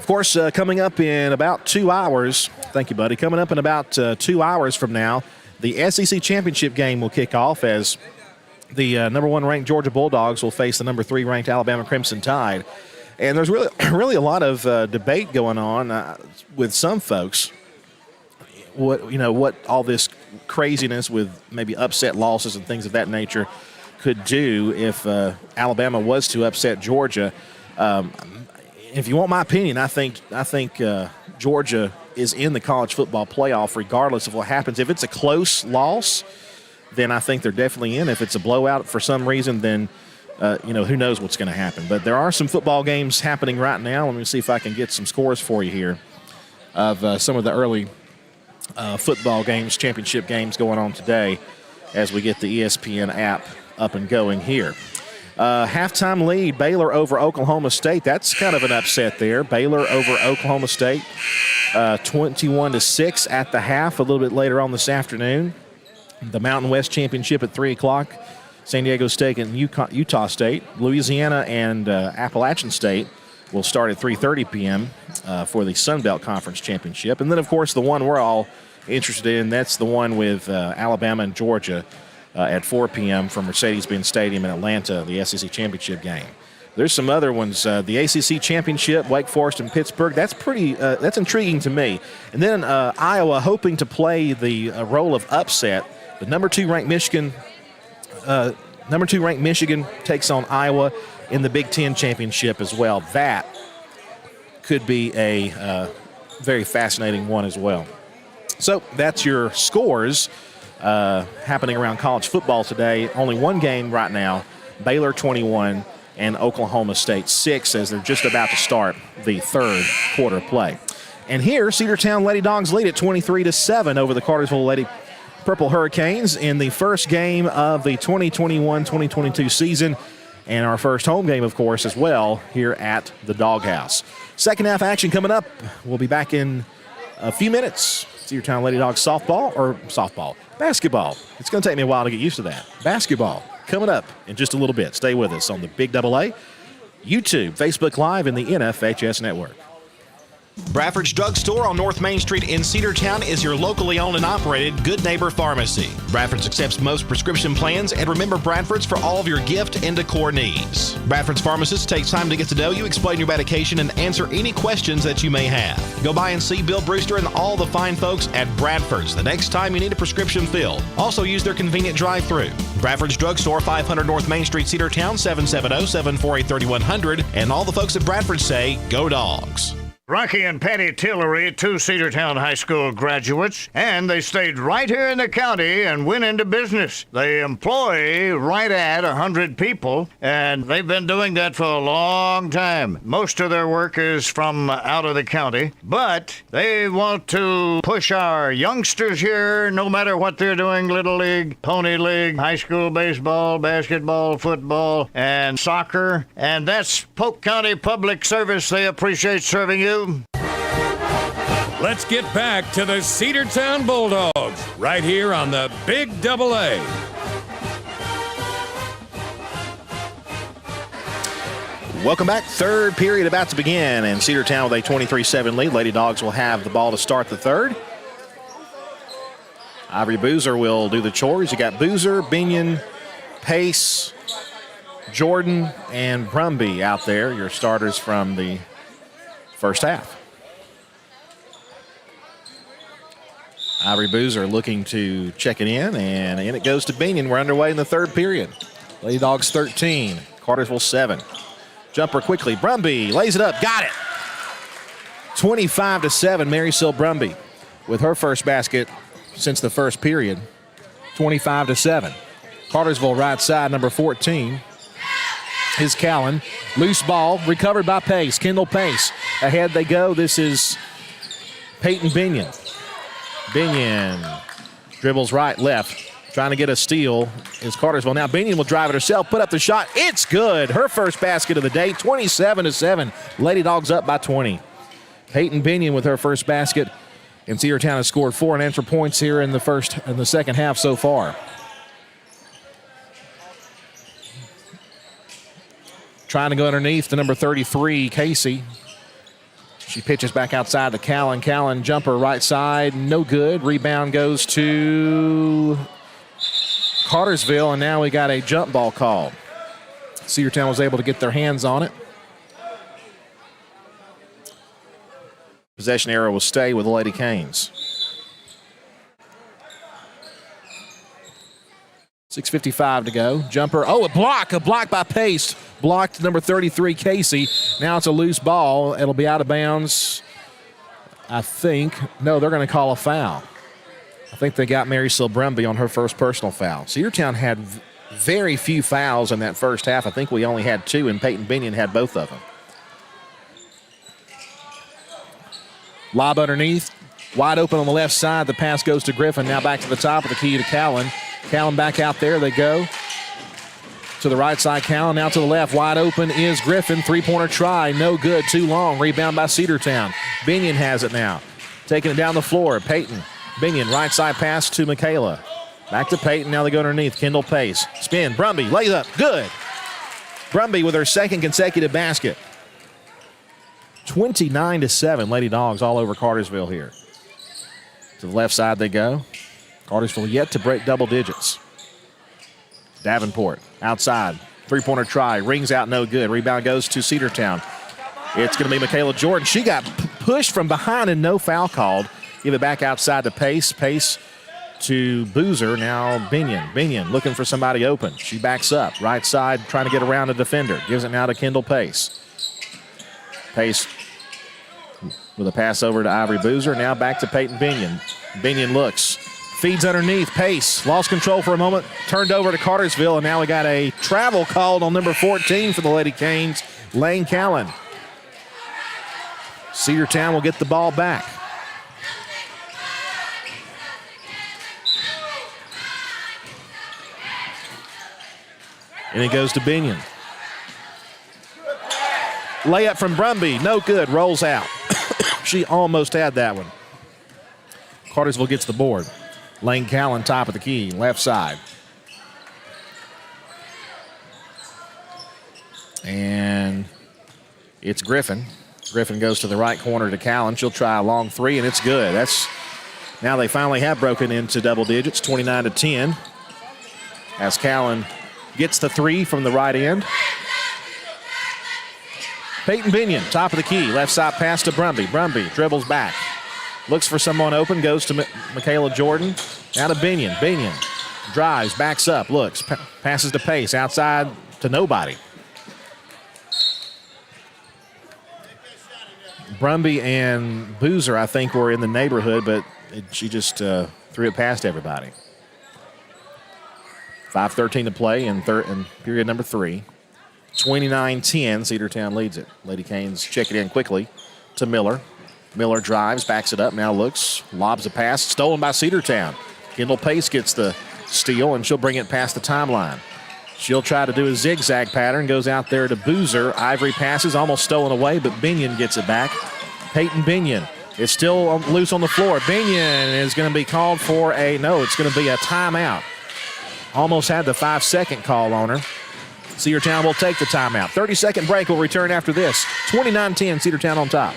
Of course, coming up in about 2 hours, thank you, buddy. Coming up in about 2 hours from now, the SEC championship game will kick off as the number 1 ranked Georgia Bulldogs will face the number 3 ranked Alabama Crimson Tide. And there's really a lot of debate going on with some folks. What all this craziness with maybe upset losses and things of that nature could do if Alabama was to upset Georgia. If you want my opinion, I think Georgia is in the college football playoff regardless of what happens. If it's a close loss, then I think they're definitely in. If it's a blowout for some reason, then who knows what's going to happen. But there are some football games happening right now. Let me see if I can get some scores for you here of some of the early football games, championship games going on today as we get the ESPN app up and going here. Halftime lead, Baylor over Oklahoma State. That's kind of an upset there. Baylor over Oklahoma State, 21-6 at the half. A little bit later on this afternoon, the Mountain West Championship at 3 o'clock. San Diego State and Utah State. Louisiana and Appalachian State will start at 3:30 p.m. For the Sun Belt Conference Championship. And then, of course, the one we're all interested in, that's the one with Alabama and Georgia at 4 p.m. from Mercedes-Benz Stadium in Atlanta, the SEC Championship game. There's some other ones. The ACC Championship, Wake Forest and Pittsburgh. That's that's intriguing to me. And then Iowa hoping to play the role of upset. The number 2 ranked Michigan takes on Iowa in the Big Ten Championship as well. That could be a very fascinating one as well. So that's your scores happening around college football today. Only one game right now, Baylor 21 and Oklahoma State 6 as they're just about to start the third quarter play. And here, Cedartown Lady Dogs lead at 23-7 over the Cartersville Lady Purple Hurricanes in the first game of the 2021-2022 season, and our first home game, of course, as well here at the Doghouse. Second half action coming up. We'll be back in a few minutes. Cedartown Lady Dogs basketball. It's going to take me a while to get used to that. Basketball coming up in just a little bit. Stay with us on the Big AA, YouTube, Facebook Live, and the NFHS Network. Bradford's Drug Store on North Main Street in Cedartown is your locally owned and operated Good Neighbor Pharmacy. Bradford's accepts most prescription plans, and remember Bradford's for all of your gift and decor needs. Bradford's pharmacist takes time to get to know you, explain your medication, and answer any questions that you may have. Go by and see Bill Brewster and all the fine folks at Bradford's the next time you need a prescription filled. Also use their convenient drive-thru. Bradford's Drug Store, 500 North Main Street, Cedartown, 770-748-3100. And all the folks at Bradford say, go Dogs. Rocky and Patty Tillery, 2 Cedartown High School graduates, and they stayed right here in the county and went into business. They employ right at 100 people, and they've been doing that for a long time. Most of their work is from out of the county, but they want to push our youngsters here, no matter what they're doing, Little League, Pony League, high school baseball, basketball, football, and soccer. And that's Polk County Public Service. They appreciate serving you. Let's get back to the Cedartown Bulldogs right here on the Big AA. Welcome back. Third period about to begin, and Cedartown with a 23-7 lead. Lady Dogs will have the ball to start the third. Ivory Boozer will do the chores. You got Boozer, Binion, Pace, Jordan, and Brumby out there, your starters from the first half. Ivory Boozer looking to check it in, and in it goes to Binion. We're underway in the third period. Lady Dogs 13, Cartersville 7. Jumper quickly. Brumby lays it up. Got it. 25-7, Marysil Brumby with her first basket since the first period. 25-7. Cartersville right side, number 14 is Callan. Loose ball, recovered by Pace. Kendall Pace. Ahead they go. This is Peyton Binion. Binion dribbles right, left. Trying to get a steal is Cartersville. Now Binion will drive it herself, put up the shot. It's good. Her first basket of the day, 27-7. Lady Dogs up by 20. Peyton Binion with her first basket. And Cedartown has scored 4 unanswered points here in the second half so far. Trying to go underneath to number 33, Casey. She pitches back outside to Callan. Callan jumper right side, no good. Rebound goes to Cartersville, and now we got a jump ball called. Cedartown was able to get their hands on it. Possession arrow will stay with the Lady Canes. 6:55 to go. Jumper. Oh, a block by Pace. Blocked number 33, Casey. Now it's a loose ball. It'll be out of bounds, I think. No, they're going to call a foul. I think they got Mary Sil Brumby on her first personal foul. Cedartown had very few fouls in that first half. I think we only had 2, and Peyton Binion had both of them. Lob underneath. Wide open on the left side. The pass goes to Griffin. Now back to the top of the key to Callan. Callan back out there. They go to the right side. Callan now to the left. Wide open is Griffin. Three-pointer try. No good. Too long. Rebound by Cedartown. Binion has it now. Taking it down the floor. Peyton. Binion. Right side pass to Michaela. Back to Peyton. Now they go underneath. Kendall Pace. Spin. Brumby. Lays up. Good. Brumby with her second consecutive basket. 29-7. Lady Dawgs all over Cartersville here. To the left side they go. Cartersville yet to break double digits. Davenport outside. Three-pointer try. Rings out, no good. Rebound goes to Cedartown. It's going to be Michaela Jordan. She got pushed from behind and no foul called. Give it back outside to Pace. Pace to Boozer. Now Binion. Binion looking for somebody open. She backs up. Right side trying to get around a defender. Gives it now to Kendall Pace. Pace with a pass over to Ivory Boozer. Now back to Peyton Binion. Binion looks. Feeds underneath. Pace lost control for a moment. Turned over to Cartersville, and now we got a travel called on number 14 for the Lady Canes, Lane Callan. Cedartown will get the ball back. And it goes to Binion. Layup from Brumby, no good, rolls out. She almost had that one. Cartersville gets the board. Lane Callan, top of the key, left side. And it's Griffin. Griffin goes to the right corner to Callan. She'll try a long three, and it's good. Now they finally have broken into double digits, 29-10. As Callan gets the three from the right end. Peyton Binion, top of the key, left side pass to Brumby. Brumby dribbles back. Looks for someone open, goes to Michaela Jordan. Now to Binion. Binion drives, backs up, looks, passes to Pace, outside to nobody. Brumby and Boozer, I think, were in the neighborhood, but she just threw it past everybody. 5:13 to play in period number 3. 29-10, Cedartown leads it. Lady Canes check it in quickly to Miller. Miller drives, backs it up, now looks, lobs a pass, stolen by Cedartown. Kendall Pace gets the steal, and she'll bring it past the timeline. She'll try to do a zigzag pattern, goes out there to Boozer. Ivory passes, almost stolen away, but Binion gets it back. Peyton Binion is still loose on the floor. Binion is going to be called for it's going to be a timeout. Almost had the 5-second call on her. Cedartown will take the timeout. 30-second break. Will return after this. 29-10, Cedartown on top.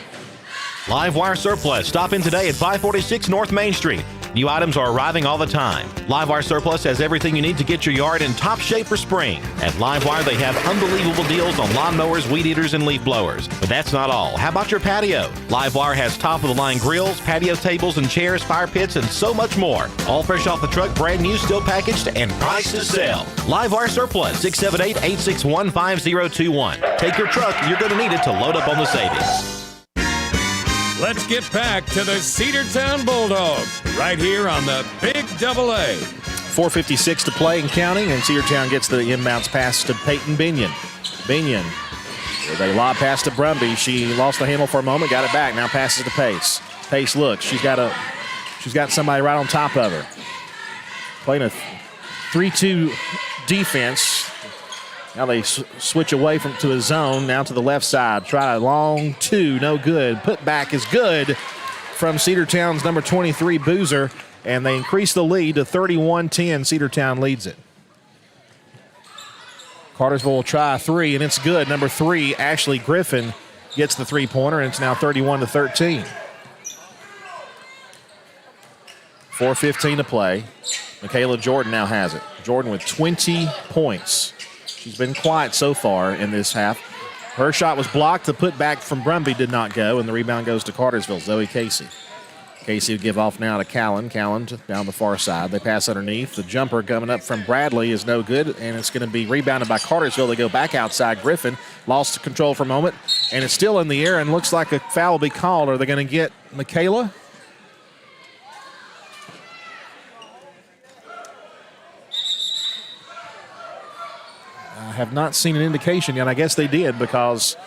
Live Wire Surplus. Stop in today at 546 North Main Street. New items are arriving all the time. Live Wire Surplus has everything you need to get your yard in top shape for spring. At Live Wire, they have unbelievable deals on lawnmowers, weed eaters, and leaf blowers. But that's not all. How about your patio? Live Wire has top-of-the-line grills, patio tables and chairs, fire pits, and so much more. All fresh off the truck, brand new, still packaged, and priced to sell. Live Wire Surplus, 678-861-5021. Take your truck. You're going to need it to load up on the savings. Let's get back to the Cedartown Bulldogs right here on the Big AA. 4:56 to play and counting, and Cedartown gets the inbounds pass to Peyton Binion. Binion with a lob pass to Brumby. She lost the handle for a moment, got it back. Now passes to Pace. Pace looks. She's got somebody right on top of her. Playing a 3-2 defense. Now they switch away to a zone, now to the left side. Try a long two, no good. Put back is good from Cedartown's number 23, Boozer, and they increase the lead to 31-10. Cedartown leads it. Cartersville will try a three, and it's good. Number 3, Ashley Griffin, gets the three-pointer, and it's now 31-13. 4:15 to play. Michaela Jordan now has it. Jordan with 20 points. She's been quiet so far in this half. Her shot was blocked. The putback from Brumby did not go, and the rebound goes to Cartersville. Zoe Casey. Casey will give off now to Callan. Callan down the far side. They pass underneath. The jumper coming up from Bradley is no good, and it's going to be rebounded by Cartersville. They go back outside. Griffin lost control for a moment, and it's still in the air and looks like a foul will be called. Are they going to get Michaela? I have not seen an indication yet. I guess they did because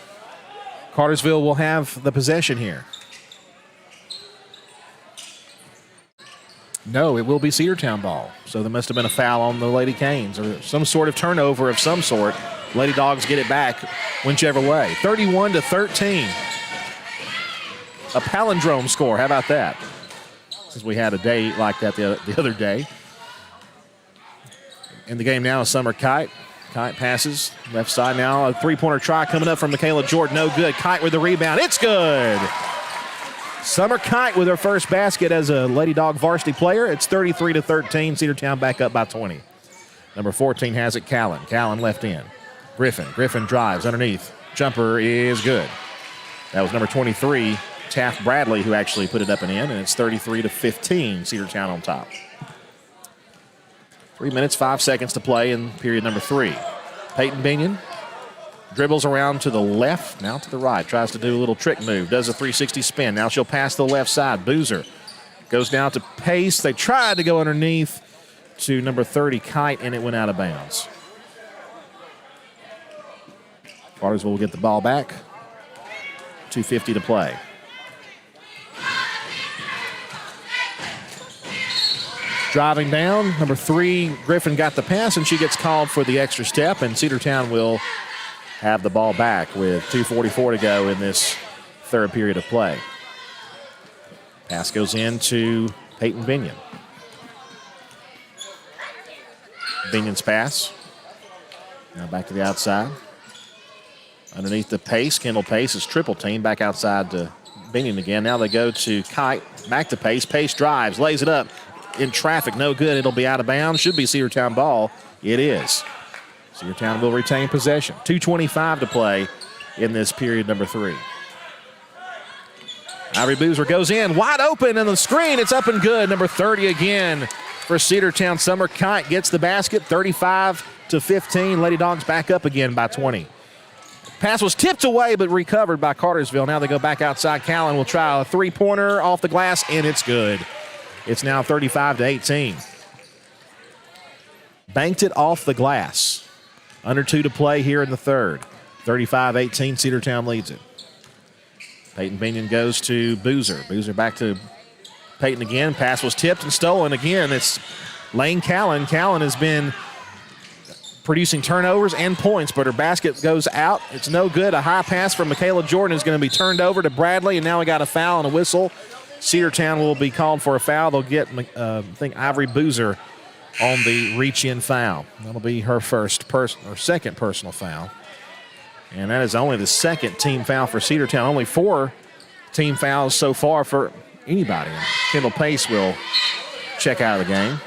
Cartersville will have the possession here. No, it will be Cedartown ball. So there must have been a foul on the Lady Canes or some sort of turnover of some sort. Lady Dogs get it back whichever way. 31-13. A palindrome score. How about that? Since we had a day like that the other day. In the game now is Summer Kite. Kite passes left side now. A three-pointer try coming up from Michaela Jordan. No good. Kite with the rebound. It's good. Summer Kite with her first basket as a Lady Dog varsity player. It's 33-13. Cedartown back up by 20. Number 14 has it. Callan. Callan left in. Griffin. Griffin drives underneath. Jumper is good. That was number 23, Taft Bradley, who actually put it up and in, and it's 33-15. Cedartown on top. 3 minutes, 5 seconds to play in period number 3. Peyton Binion dribbles around to the left, now to the right. Tries to do a little trick move. Does a 360 spin. Now she'll pass to the left side. Boozer goes down to Pace. They tried to go underneath to number 30, Kite, and it went out of bounds. Cartersville will get the ball back. 2:50 to play. Driving down, number 3, Griffin got the pass, and she gets called for the extra step, and Cedartown will have the ball back with 2:44 to go in this third period of play. Pass goes in to Peyton Binion. Binion's pass. Now back to the outside. Underneath the Pace, Kendall Pace is triple team. Back outside to Binion again. Now they go to Kite. Back to Pace. Pace drives, lays it up. In traffic, no good. It'll be out of bounds. Should be Cedartown ball. It is. Cedartown will retain possession. 2:25 to play in this period number 3. Ivory Boozer goes in, wide open, and the screen, it's up and good. Number 30 again for Cedartown. Summer Kite gets the basket, 35-15. Lady Dogs back up again by 20. Pass was tipped away but recovered by Cartersville. Now they go back outside. Callan will try a three-pointer off the glass, and it's good. It's now 35-18. Banked it off the glass. Under 2 to play here in the third. 35-18, Cedartown leads it. Peyton Binion goes to Boozer. Boozer back to Peyton again. Pass was tipped and stolen again. It's Lane Callan. Callan has been producing turnovers and points, but her basket goes out. It's no good. A high pass from Michaela Jordan is going to be turned over to Bradley, and now we got a foul and a whistle. Cedartown will be called for a foul. They'll get, I think, Ivory Boozer on the reach-in foul. That'll be her second personal foul. And that is only the second team foul for Cedartown. Only 4 team fouls so far for anybody. And Kendall Pace will check out of the game.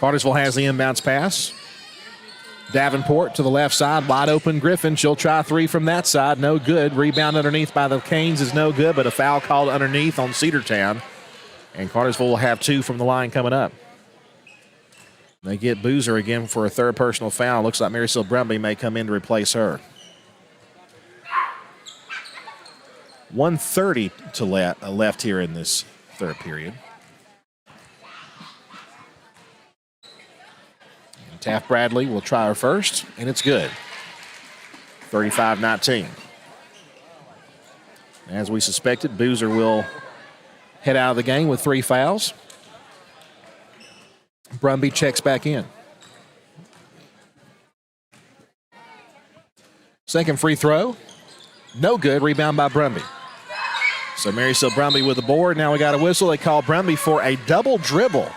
Cartersville has the inbounds pass. Davenport to the left side, wide open Griffin. She'll try 3 from that side, no good. Rebound underneath by the Canes is no good, but a foul called underneath on Cedartown. And Cartersville will have 2 from the line coming up. They get Boozer again for a third personal foul. Looks like Marysil Brumby may come in to replace her. 1:30 to left here in this third period. Taft Bradley will try her first, and it's good. 35-19. As we suspected, Boozer will head out of the game with 3 fouls. Brumby checks back in. Second free throw. No good. Rebound by Brumby. So Marysil Brumby with the board. Now we got a whistle. They call Brumby for a double dribble.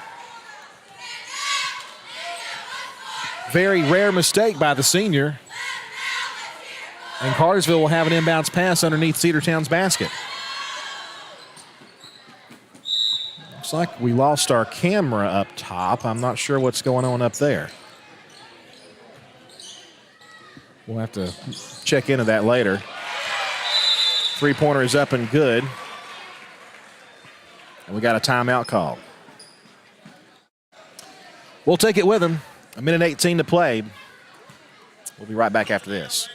Very rare mistake by the senior. And Cartersville will have an inbounds pass underneath Cedartown's basket. Looks like we lost our camera up top. I'm not sure what's going on up there. We'll have to check into that later. Three-pointer is up and good. And we got a timeout call. We'll take it with them. 1:18 to play. We'll be right back after this.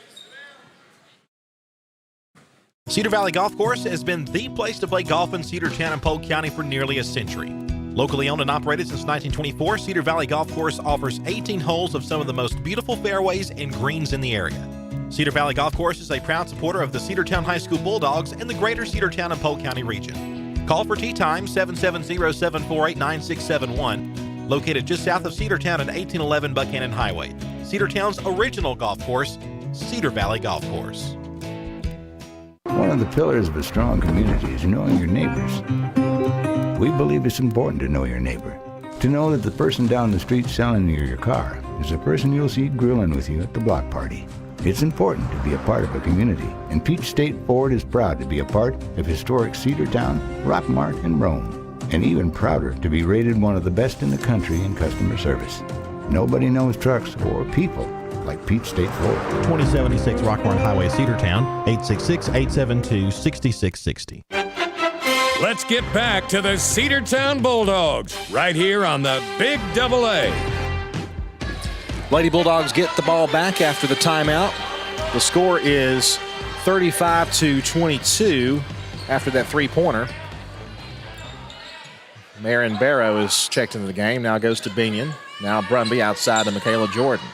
Cedar Valley Golf Course has been the place to play golf in Cedartown and Polk County for nearly a century. Locally owned and operated since 1924, Cedar Valley Golf Course offers 18 holes of some of the most beautiful fairways and greens in the area. Cedar Valley Golf Course is a proud supporter of the Cedartown High School Bulldogs and the greater Cedartown and Polk County region. Call for tee time 770-748-9671, located just south of Cedartown at 1811 Buchanan Highway. Cedartown's original golf course, Cedar Valley Golf Course. One of the pillars of a strong community is knowing your neighbors. We believe it's important to know your neighbor. To know that the person down the street selling you your car is the person you'll see grilling with you at the block party. It's important to be a part of a community, and Peach State Ford is proud to be a part of historic Cedartown, Rockmart, and Rome, and even prouder to be rated one of the best in the country in customer service. Nobody knows trucks or people like Peach State Ford. 2076 Rockmart Highway, Cedartown, 866-872-6660. Let's get back to the Cedartown Bulldogs right here on the Big AA. Lady Bulldogs get the ball back after the timeout. The score is 35-22 after that three-pointer. Marin Barrow is checked into the game. Now goes to Binion. Now Brumby outside to Michaela Jordan.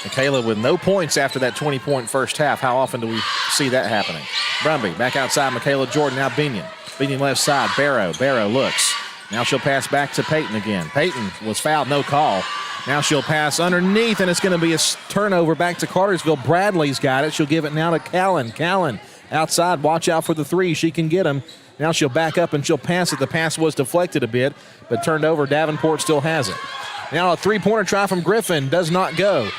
Michaela with no points after that 20-point first half. How often do we see that happening? Brumby back outside Michaela Jordan. Now Binion. Binion left side. Barrow. Barrow looks. Now she'll pass back to Peyton again. Peyton was fouled. No call. Now she'll pass underneath, and it's going to be a turnover back to Cartersville. Bradley's got it. She'll give it now to Callan. Callan outside. Watch out for the three. She can get him. Now she'll back up and she'll pass it. The pass was deflected a bit, but turned over. Davenport still has it. Now a three-pointer try from Griffin. Does not go.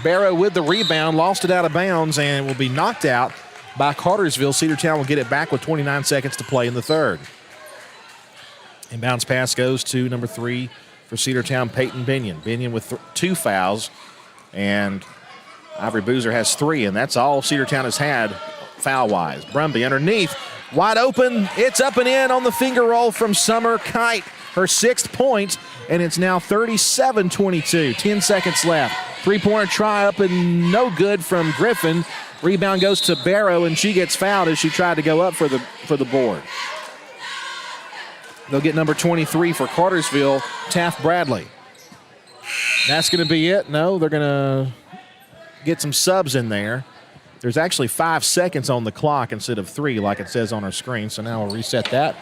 Barrow with the rebound. Lost it out of bounds and will be knocked out by Cartersville. Cedartown will get it back with 29 seconds to play in the third. Inbounds pass goes to number 3 for Cedartown, Peyton Binion. Binion with 2 fouls, and Ivory Boozer has 3, and that's all Cedartown has had foul-wise. Brumby underneath, wide open. It's up and in on the finger roll from Summer Kite, her 6th point, and it's now 37-22. 10 seconds left. Three-pointer try up and no good from Griffin. Rebound goes to Barrow, and she gets fouled as she tried to go up for the board. They'll get number 23 for Cartersville, Taft Bradley. That's going to be it. No, they're going to get some subs in there. There's actually 5 seconds on the clock instead of 3 like it says on our screen, so now we'll reset that.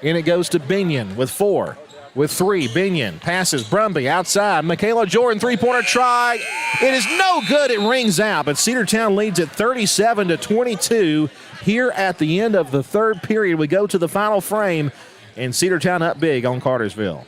And it goes to Binion with 4. With 3, Binion passes Brumby outside. Michaela Jordan, three-pointer try. It is no good. It rings out, but Cedartown leads at 37-22 here at the end of the third period. We go to the final frame, and Cedartown up big on Cartersville.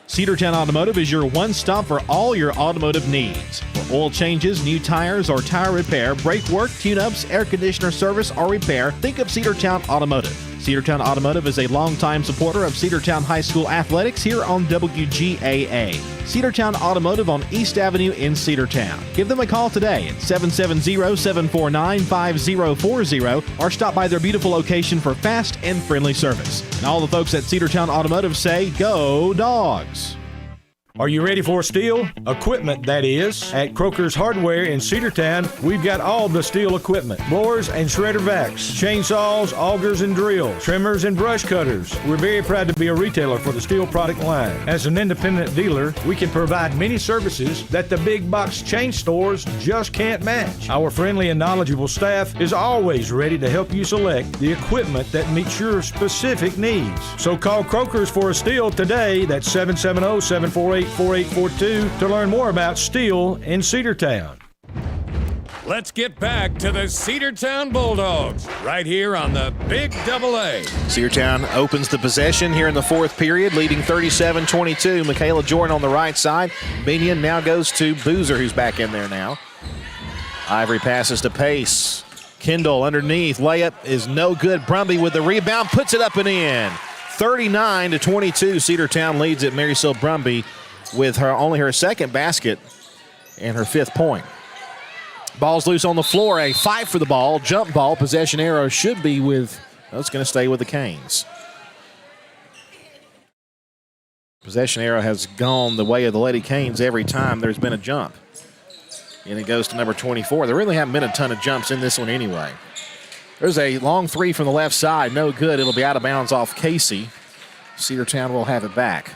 Cedartown Automotive is your one-stop for all your automotive needs. For oil changes, new tires, or tire repair, brake work, tune-ups, air conditioner service, or repair, think of Cedartown Automotive. Cedartown Automotive is a longtime supporter of Cedartown High School athletics here on WGAA. Cedartown Automotive on East Avenue in Cedartown. Give them a call today at 770-749-5040 or stop by their beautiful location for fast and friendly service. And all the folks at Cedartown Automotive say, go Dogs! Are you ready for steel? Equipment, that is. At Croker's Hardware in Cedartown, we've got all the steel equipment. Blowers and shredder vacs, chainsaws, augers and drills, trimmers and brush cutters. We're very proud to be a retailer for the steel product line. As an independent dealer, we can provide many services that the big box chain stores just can't match. Our friendly and knowledgeable staff is always ready to help you select the equipment that meets your specific needs. So call Croker's for a steel today. That's 770-748-4842 to learn more about steel in Cedartown. Let's get back to the Cedartown Bulldogs right here on the Big AA. Cedartown opens the possession here in the fourth period, leading 37-22. Michaela Jordan on the right side. Binion now goes to Boozer, who's back in there now. Ivory passes to Pace. Kendall underneath. Layup is no good. Brumby with the rebound. Puts it up and in. 39-22. Cedartown leads at Marysil Brumby with only her second basket and her 5th point. Ball's loose on the floor. A fight for the ball. Jump ball. Possession arrow should be with, it's going to stay with the Canes. Possession arrow has gone the way of the Lady Canes every time there's been a jump. And it goes to number 24. There really haven't been a ton of jumps in this one anyway. There's a long 3 from the left side. No good. It'll be out of bounds off Casey. Cedartown will have it back.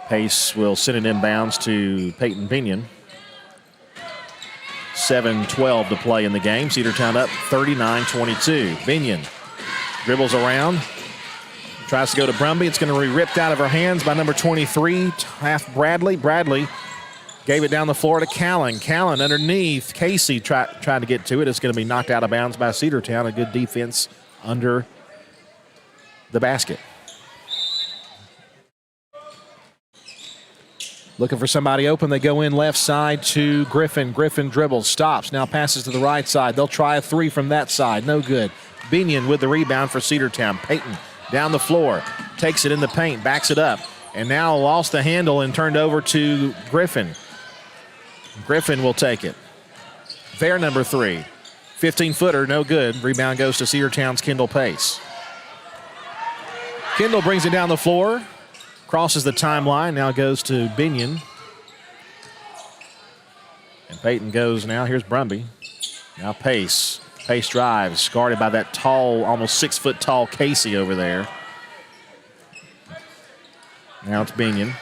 Pace will send it inbounds to Peyton Binion. 7:12 to play in the game. Cedartown up 39-22. Binion dribbles around. Tries to go to Brumby. It's going to be ripped out of her hands by number 23, half Bradley. Bradley gave it down the floor to Callan. Callan underneath. Casey tried to get to it. It's going to be knocked out of bounds by Cedartown. A good defense under the basket. Looking for somebody open. They go in left side to Griffin. Griffin dribbles, stops, now passes to the right side. They'll try a 3 from that side. No good. Binion with the rebound for Cedartown. Peyton down the floor, takes it in the paint, backs it up, and now lost the handle and turned over to Griffin. Griffin will take it. Their number 3. 15-footer, no good. Rebound goes to Cedartown's Kendall Pace. Kendall brings it down the floor, crosses the timeline, now goes to Binion. And Peyton goes now. Here's Brumby. Now Pace. Pace drives, guarded by that tall, almost 6-foot-tall Casey over there. Now it's Binion.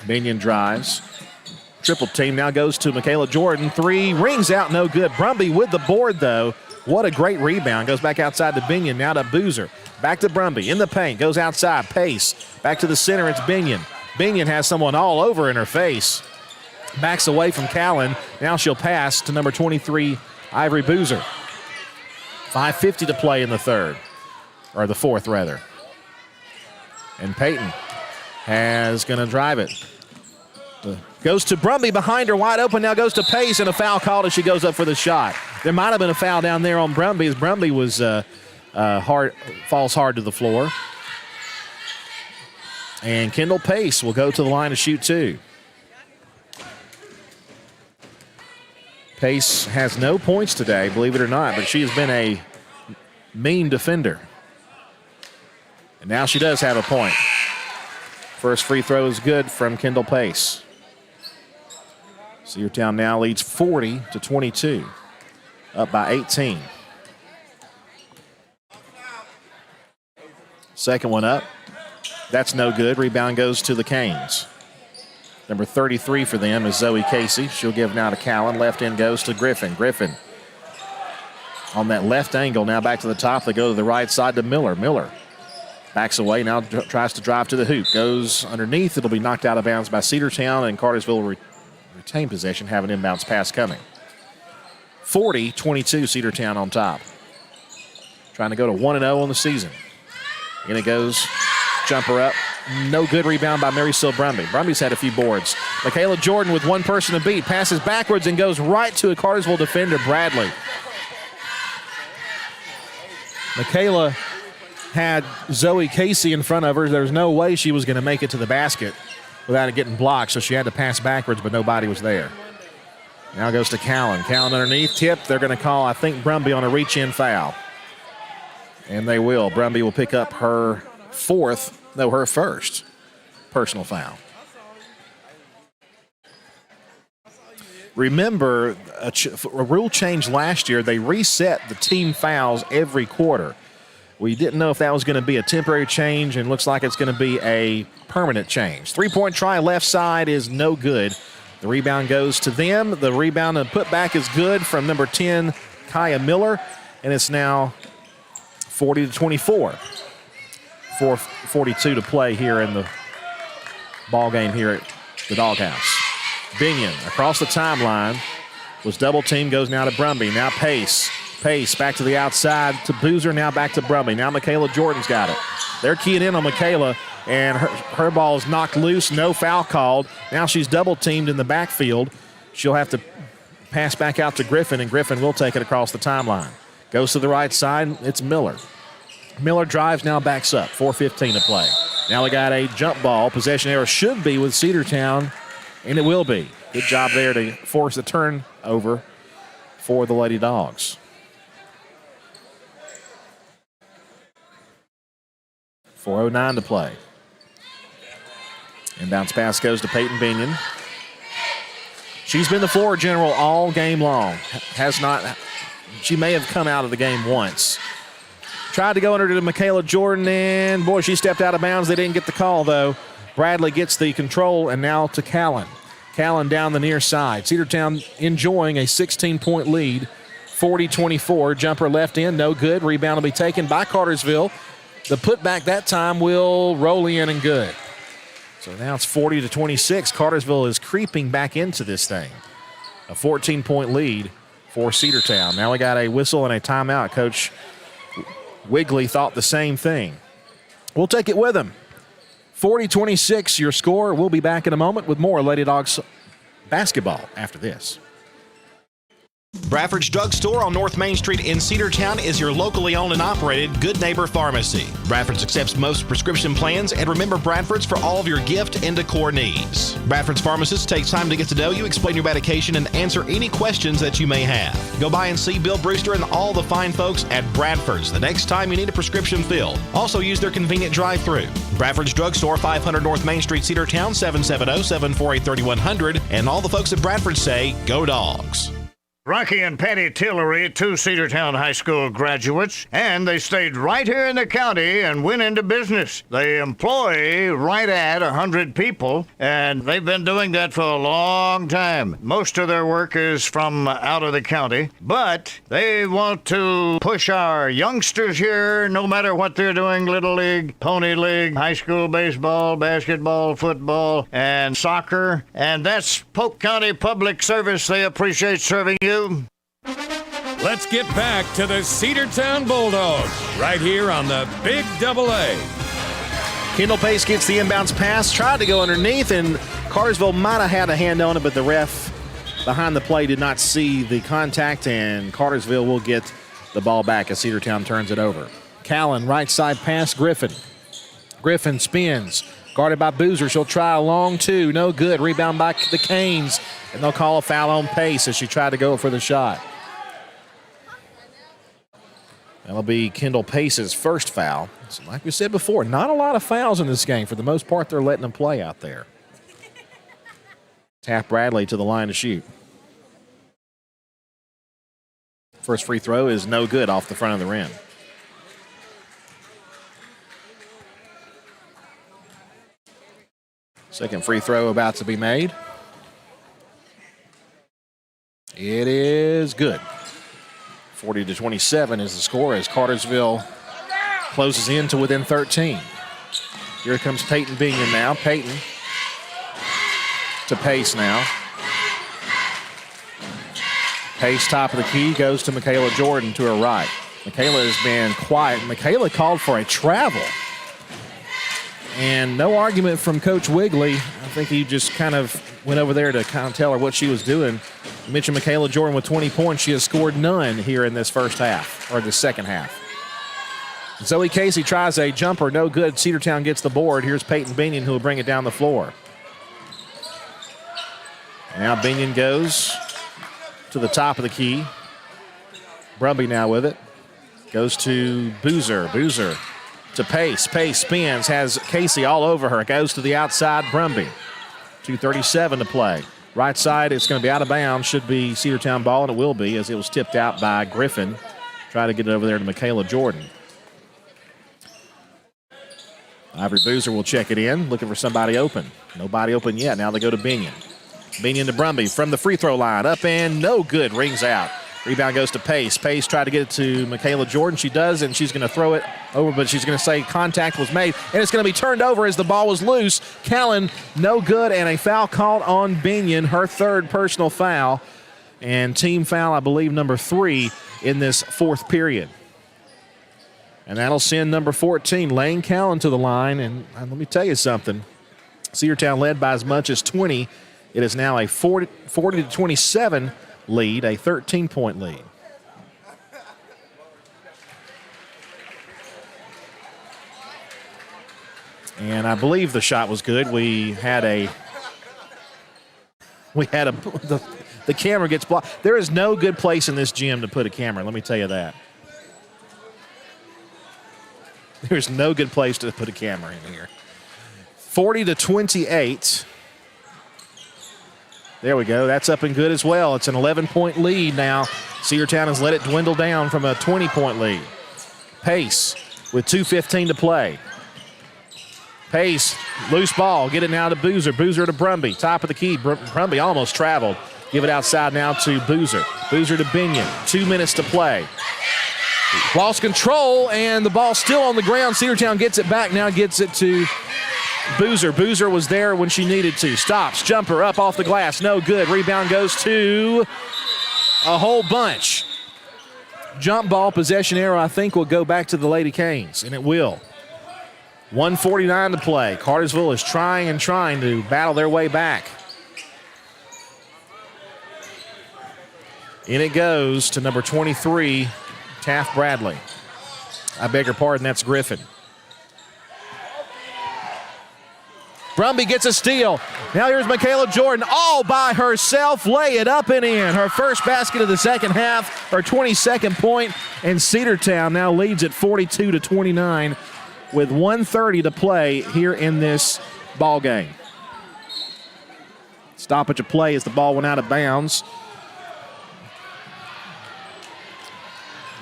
Binion drives. Triple team now goes to Michaela Jordan. 3 rings out, no good. Brumby with the board, though. What a great rebound. Goes back outside to Binion, now to Boozer. Back to Brumby, in the paint, goes outside. Pace, back to the center, it's Binion. Binion has someone all over in her face. Backs away from Callan. Now she'll pass to number 23, Ivory Boozer. 5:50 to play in the third, or the fourth, rather. And Peyton is going to drive it. Goes to Brumby behind her, wide open, now goes to Pace, and a foul called as she goes up for the shot. There might have been a foul down there on Brumby as Brumby was falls hard to the floor. And Kendall Pace will go to the line to shoot 2. Pace has no points today, believe it or not, but she has been a mean defender. And now she does have a point. First free throw is good from Kendall Pace. Cedartown now leads 40-22, up by 18. Second one up. That's no good. Rebound goes to the Canes. Number 33 for them is Zoe Casey. She'll give now to Callan. Left end goes to Griffin. Griffin on that left angle. Now back to the top. They go to the right side to Miller. Miller backs away. Now tries to drive to the hoop. Goes underneath. It'll be knocked out of bounds by Cedartown, and Cartersville will retain possession. Have an inbounds pass coming. 40-22 Cedartown on top. Trying to go to 1-0 on the season. And it goes. Jumper up. No good. Rebound by Marysil Brumby. Brumby's had a few boards. Michaela Jordan with one person to beat. Passes backwards and goes right to a Cartersville defender, Bradley. Michaela had Zoe Casey in front of her. There's no way she was going to make it to the basket without it getting blocked, so she had to pass backwards, but nobody was there. Now goes to Callan. Callan underneath. Tip. They're going to call, I think, Brumby on a reach-in foul. And they will. Brumby will pick up her her first personal foul. Remember, a rule change last year, they reset the team fouls every quarter. We didn't know if that was going to be a temporary change, and looks like it's going to be a permanent change. 3-point try left side is no good. The rebound goes to them. The rebound and putback is good from number 10, Kaya Miller, and it's now 40-24. 4:42 to play here in the ball game here at the Doghouse. Binion across the timeline was double team, goes now to Brumby. Now Pace. Pace back to the outside to Boozer, now back to Brumby. Now Michaela Jordan's got it. They're keying in on Michaela, and her ball is knocked loose, no foul called. Now she's double teamed in the backfield. She'll have to pass back out to Griffin, and Griffin will take it across the timeline. Goes to the right side, it's Miller. Miller drives, now backs up, 4:15 to play. Now we got a jump ball. Possession error should be with Cedartown, and it will be. Good job there to force the turnover for the Lady Dogs. 4:09 to play. Inbounds pass goes to Peyton Binion. She's been the floor general all game long. She may have come out of the game once. Tried to go under to Michaela Jordan, and boy, she stepped out of bounds. They didn't get the call, though. Bradley gets the control, and now to Callan. Callan down the near side. Cedartown enjoying a 16-point lead, 40-24. Jumper left in, no good. Rebound will be taken by Cartersville. The putback that time will roll in and good. So now it's 40-26. Cartersville is creeping back into this thing. A 14-point lead for Cedartown. Now we got a whistle and a timeout. Coach Wigley thought the same thing. We'll take it with him. 40-26 your score. We'll be back in a moment with more Lady Dogs basketball after this. Bradford's Drug Store on North Main Street in Cedartown is your locally owned and operated Good Neighbor Pharmacy. Bradford's accepts most prescription plans, and remember Bradford's for all of your gift and decor needs. Bradford's pharmacist takes time to get to know you, explain your medication, and answer any questions that you may have. Go by and see Bill Brewster and all the fine folks at Bradford's the next time you need a prescription filled. Also use their convenient drive-thru. Bradford's Drug Store, 500 North Main Street, Cedartown, 770-748-3100. And all the folks at Bradford say, go Dogs. Rocky and Patty Tillery, two Cedartown High School graduates, and they stayed right here in the county and went into business. They employ right at 100 people, and they've been doing that for a long time. Most of their work is from out of the county, but they want to push our youngsters here, no matter what they're doing, Little League, Pony League, high school baseball, basketball, football, and soccer. And that's Polk County Public Service. They appreciate serving you. Let's get back to the Cedartown Bulldogs right here on the Big AA. Kendall Pace gets the inbounds pass, tried to go underneath, and Cartersville might have had a hand on it, but the ref behind the play did not see the contact, and Cartersville will get the ball back as Cedartown turns it over. Callan, right side pass, Griffin. Griffin spins, guarded by Boozer. She'll try a long two, no good. Rebound by the Canes, and they'll call a foul on Pace as she tried to go for the shot. That'll be Kendall Pace's first foul. So like we said before, not a lot of fouls in this game. For the most part, they're letting them play out there. Taft Bradley to the line to shoot. First free throw is no good off the front of the rim. Second free throw about to be made. It is good. 40-27 is the score as Cartersville closes in to within 13. Here comes Peyton Binion now. Peyton to Pace now. Pace top of the key goes to Michaela Jordan to her right. Michaela has been quiet. Michaela called for a travel. And no argument from Coach Wigley. I think he just kind of went over there to kind of tell her what she was doing. You mentioned Michaela Jordan with 20 points. She has scored none here in this first half, or the second half. Zoe Casey tries a jumper, no good. Cedartown gets the board. Here's Peyton Binion who will bring it down the floor. Now Binion goes to the top of the key. Brumby now with it. Goes to Boozer. Boozer to Pace. Pace spins, has Casey all over her. Goes to the outside, Brumby. 2:37 to play. Right side, it's going to be out of bounds. Should be Cedartown ball, and it will be as it was tipped out by Griffin. Try to get it over there to Michaela Jordan. Ivory Boozer will check it in, looking for somebody open. Nobody open yet. Now they go to Binion. Binion to Brumby from the free throw line. Up and no good. Rings out. Rebound goes to Pace. Pace tried to get it to Michaela Jordan. She does, and she's going to throw it over, but she's going to say contact was made, and it's going to be turned over as the ball was loose. Callan, no good, and a foul called on Binion, her third personal foul, and team foul, I believe, number 3 in this fourth period. And that'll send number 14, Lane Callan, to the line. And let me tell you something. Cedartown led by as much as 20. It is now a 40-27 lead, a 13-point lead. And I believe the shot was good. The camera gets blocked. There is no good place in this gym to put a camera, let me tell you that. There's no good place to put a camera in here. 40-28. There we go. That's up and good as well. It's an 11-point lead now. Cedartown has let it dwindle down from a 20-point lead. Pace with 2:15 to play. Pace, loose ball. Get it now to Boozer. Boozer to Brumby. Top of the key. Brumby almost traveled. Give it outside now to Boozer. Boozer to Binion. 2 minutes to play. Lost control, and the ball still on the ground. Cedartown gets it back. Now gets it to Boozer. Boozer was there when she needed to. Stops. Jumper up off the glass. No good. Rebound goes to a whole bunch. Jump ball, possession arrow, I think, will go back to the Lady Canes, and it will. 1:49 to play. Cartersville is trying to battle their way back. In it goes to number 23, Taft Bradley. I beg your pardon, that's Griffin. Brumby gets a steal. Now here's Michaela Jordan all by herself. Lay it up and in. Her first basket of the second half, her 22nd point, and Cedartown now leads at 42-29 with 1:30 to play here in this ball game. Stoppage of play as the ball went out of bounds.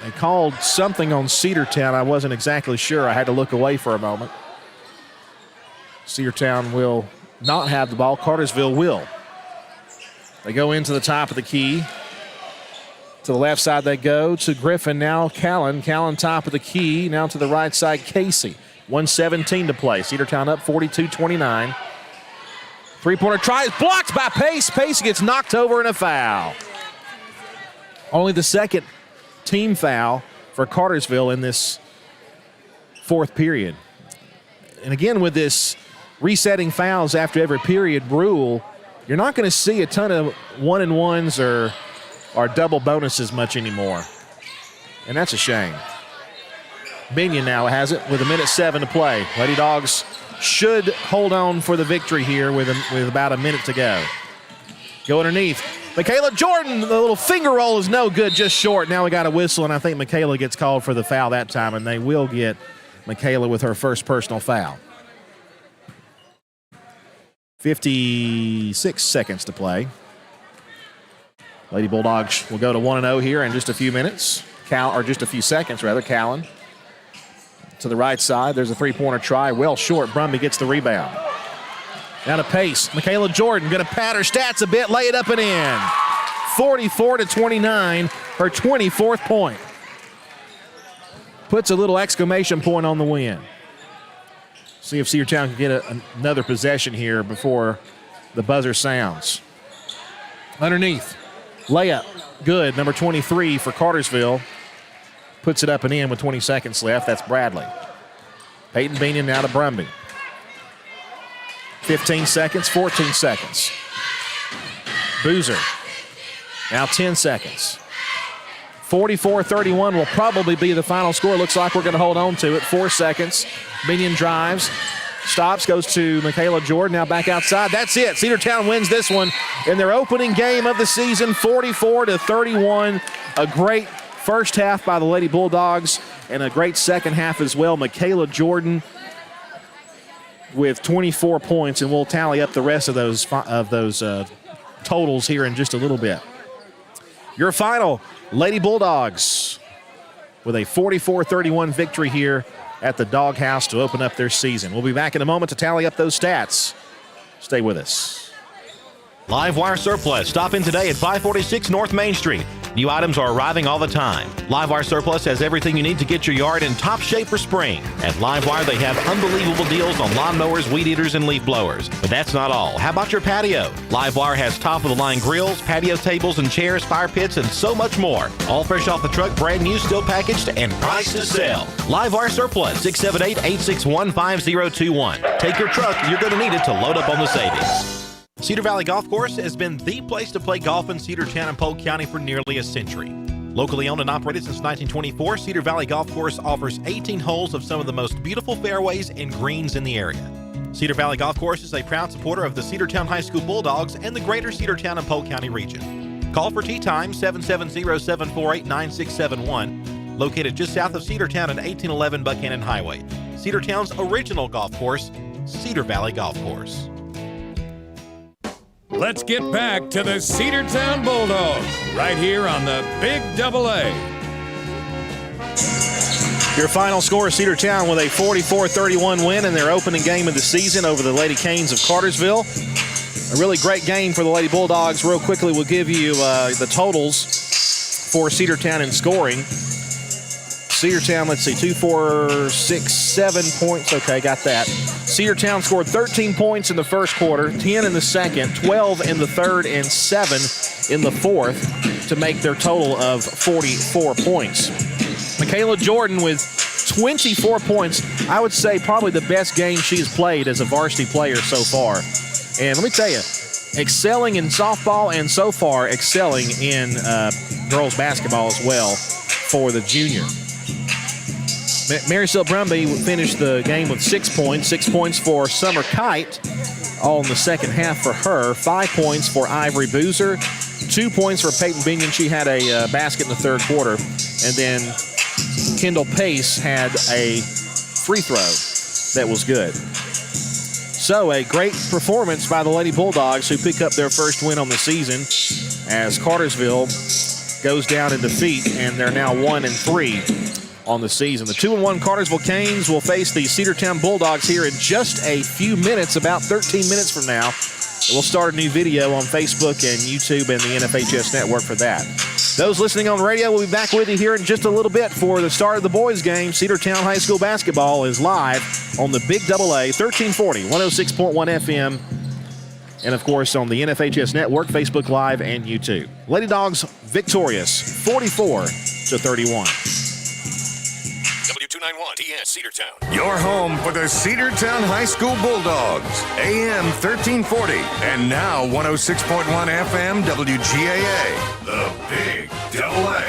They called something on Cedartown. I wasn't exactly sure. I had to look away for a moment. Cedartown will not have the ball. Cartersville will. They go into the top of the key. To the left side they go to Griffin. Now Callan. Callan top of the key. Now to the right side, Casey. 1:17 to play. Cedartown up 42-29. Three-pointer try is blocked by Pace. Pace gets knocked over in a foul. Only the second team foul for Cartersville in this fourth period. And again, with this resetting fouls after every period rule, you're not going to see a ton of 1-and-1s or double bonuses much anymore. And that's a shame. Binion now has it with 1:07 to play. Lady Dawgs should hold on for the victory here with about a minute to go. Go underneath. Michaela Jordan, the little finger roll is no good, just short. Now we got a whistle, and I think Michaela gets called for the foul that time, and they will get Michaela with her first personal foul. 56 seconds to play. Lady Bulldogs will go to 1-0 here in just a few minutes. Just a few seconds, rather. Callan to the right side. There's a three-pointer try. Well short. Brumby gets the rebound. Now to Pace. Michaela Jordan going to pad her stats a bit, lay it up and in. 44-29, her 24th point. Puts a little exclamation point on the win. See if Cedartown can get another possession here before the buzzer sounds. Underneath. Layup. Good. Number 23 for Cartersville. Puts it up and in with 20 seconds left. That's Bradley. Peyton Binion now to Brumby. 15 seconds, 14 seconds. Boozer. Now 10 seconds. 44-31 will probably be the final score. Looks like we're going to hold on to it. 4 seconds. Binion drives. Stops, goes to Michaela Jordan. Now back outside. That's it. Cedartown wins this one in their opening game of the season, 44-31. A great first half by the Lady Bulldogs and a great second half as well. Michaela Jordan with 24 points, and we'll tally up the rest of those totals here in just a little bit. Your final, Lady Bulldogs with a 44-31 victory here at the Doghouse to open up their season. We'll be back in a moment to tally up those stats. Stay with us. Live Wire Surplus. Stop in today at 546 North Main Street. New items are arriving all the time. Livewire Surplus has everything you need to get your yard in top shape for spring. At Livewire, they have unbelievable deals on lawnmowers, weed eaters, and leaf blowers. But that's not all. How about your patio? Livewire has top-of-the-line grills, patio tables and chairs, fire pits, and so much more. All fresh off the truck, brand new, still packaged, and priced to sell. Livewire Surplus, 678-861-5021. Take your truck. You're going to need it to load up on the savings. Cedar Valley Golf Course has been the place to play golf in Cedartown and Polk County for nearly a century. Locally owned and operated since 1924, Cedar Valley Golf Course offers 18 holes of some of the most beautiful fairways and greens in the area. Cedar Valley Golf Course is a proud supporter of the Cedartown High School Bulldogs and the greater Cedartown and Polk County region. Call for tee time 770-748-9671, located just south of Cedartown at 1811 Buchanan Highway. Cedartown's original golf course, Cedar Valley Golf Course. Let's get back to the Cedartown Bulldogs right here on the Big AA. Your final score, Cedartown with a 44-31 win in their opening game of the season over the Lady Canes of Cartersville. A really great game for the Lady Bulldogs. Real quickly, we'll give you the totals for Cedartown in scoring. Cedartown, let's see, 2, 4, 6, 7 points. Okay, got that. Cedartown scored 13 points in the first quarter, 10 in the second, 12 in the third, and 7 in the fourth to make their total of 44 points. Michaela Jordan with 24 points. I would say probably the best game she's played as a varsity player so far. And let me tell you, excelling in softball and so far excelling in girls basketball as well for the junior. Marysville Brumby finished the game with 6 points. 6 points for Summer Kite, all in the second half for her. 5 points for Ivory Boozer. 2 points for Peyton Binion. She had a basket in the third quarter. And then Kendall Pace had a free throw that was good. So a great performance by the Lady Bulldogs, who pick up their first win on the season as Cartersville goes down in defeat, and they're now 1-3 on the season. The 2-1 Cartersville Canes will face the Cedartown Bulldogs here in just a few minutes, about 13 minutes from now. We'll start a new video on Facebook and YouTube and the NFHS network for that. Those listening on radio, we'll be back with you here in just a little bit for the start of the boys' game. Cedartown High School basketball is live on the Big AA, 1340, 106.1 FM, and of course on the NFHS network, Facebook Live, and YouTube. Lady Dogs victorious, 44-31. W291 TS Cedartown. Your home for the Cedartown High School Bulldogs. AM 1340 and now 106.1 FM WGAA. The Big AA.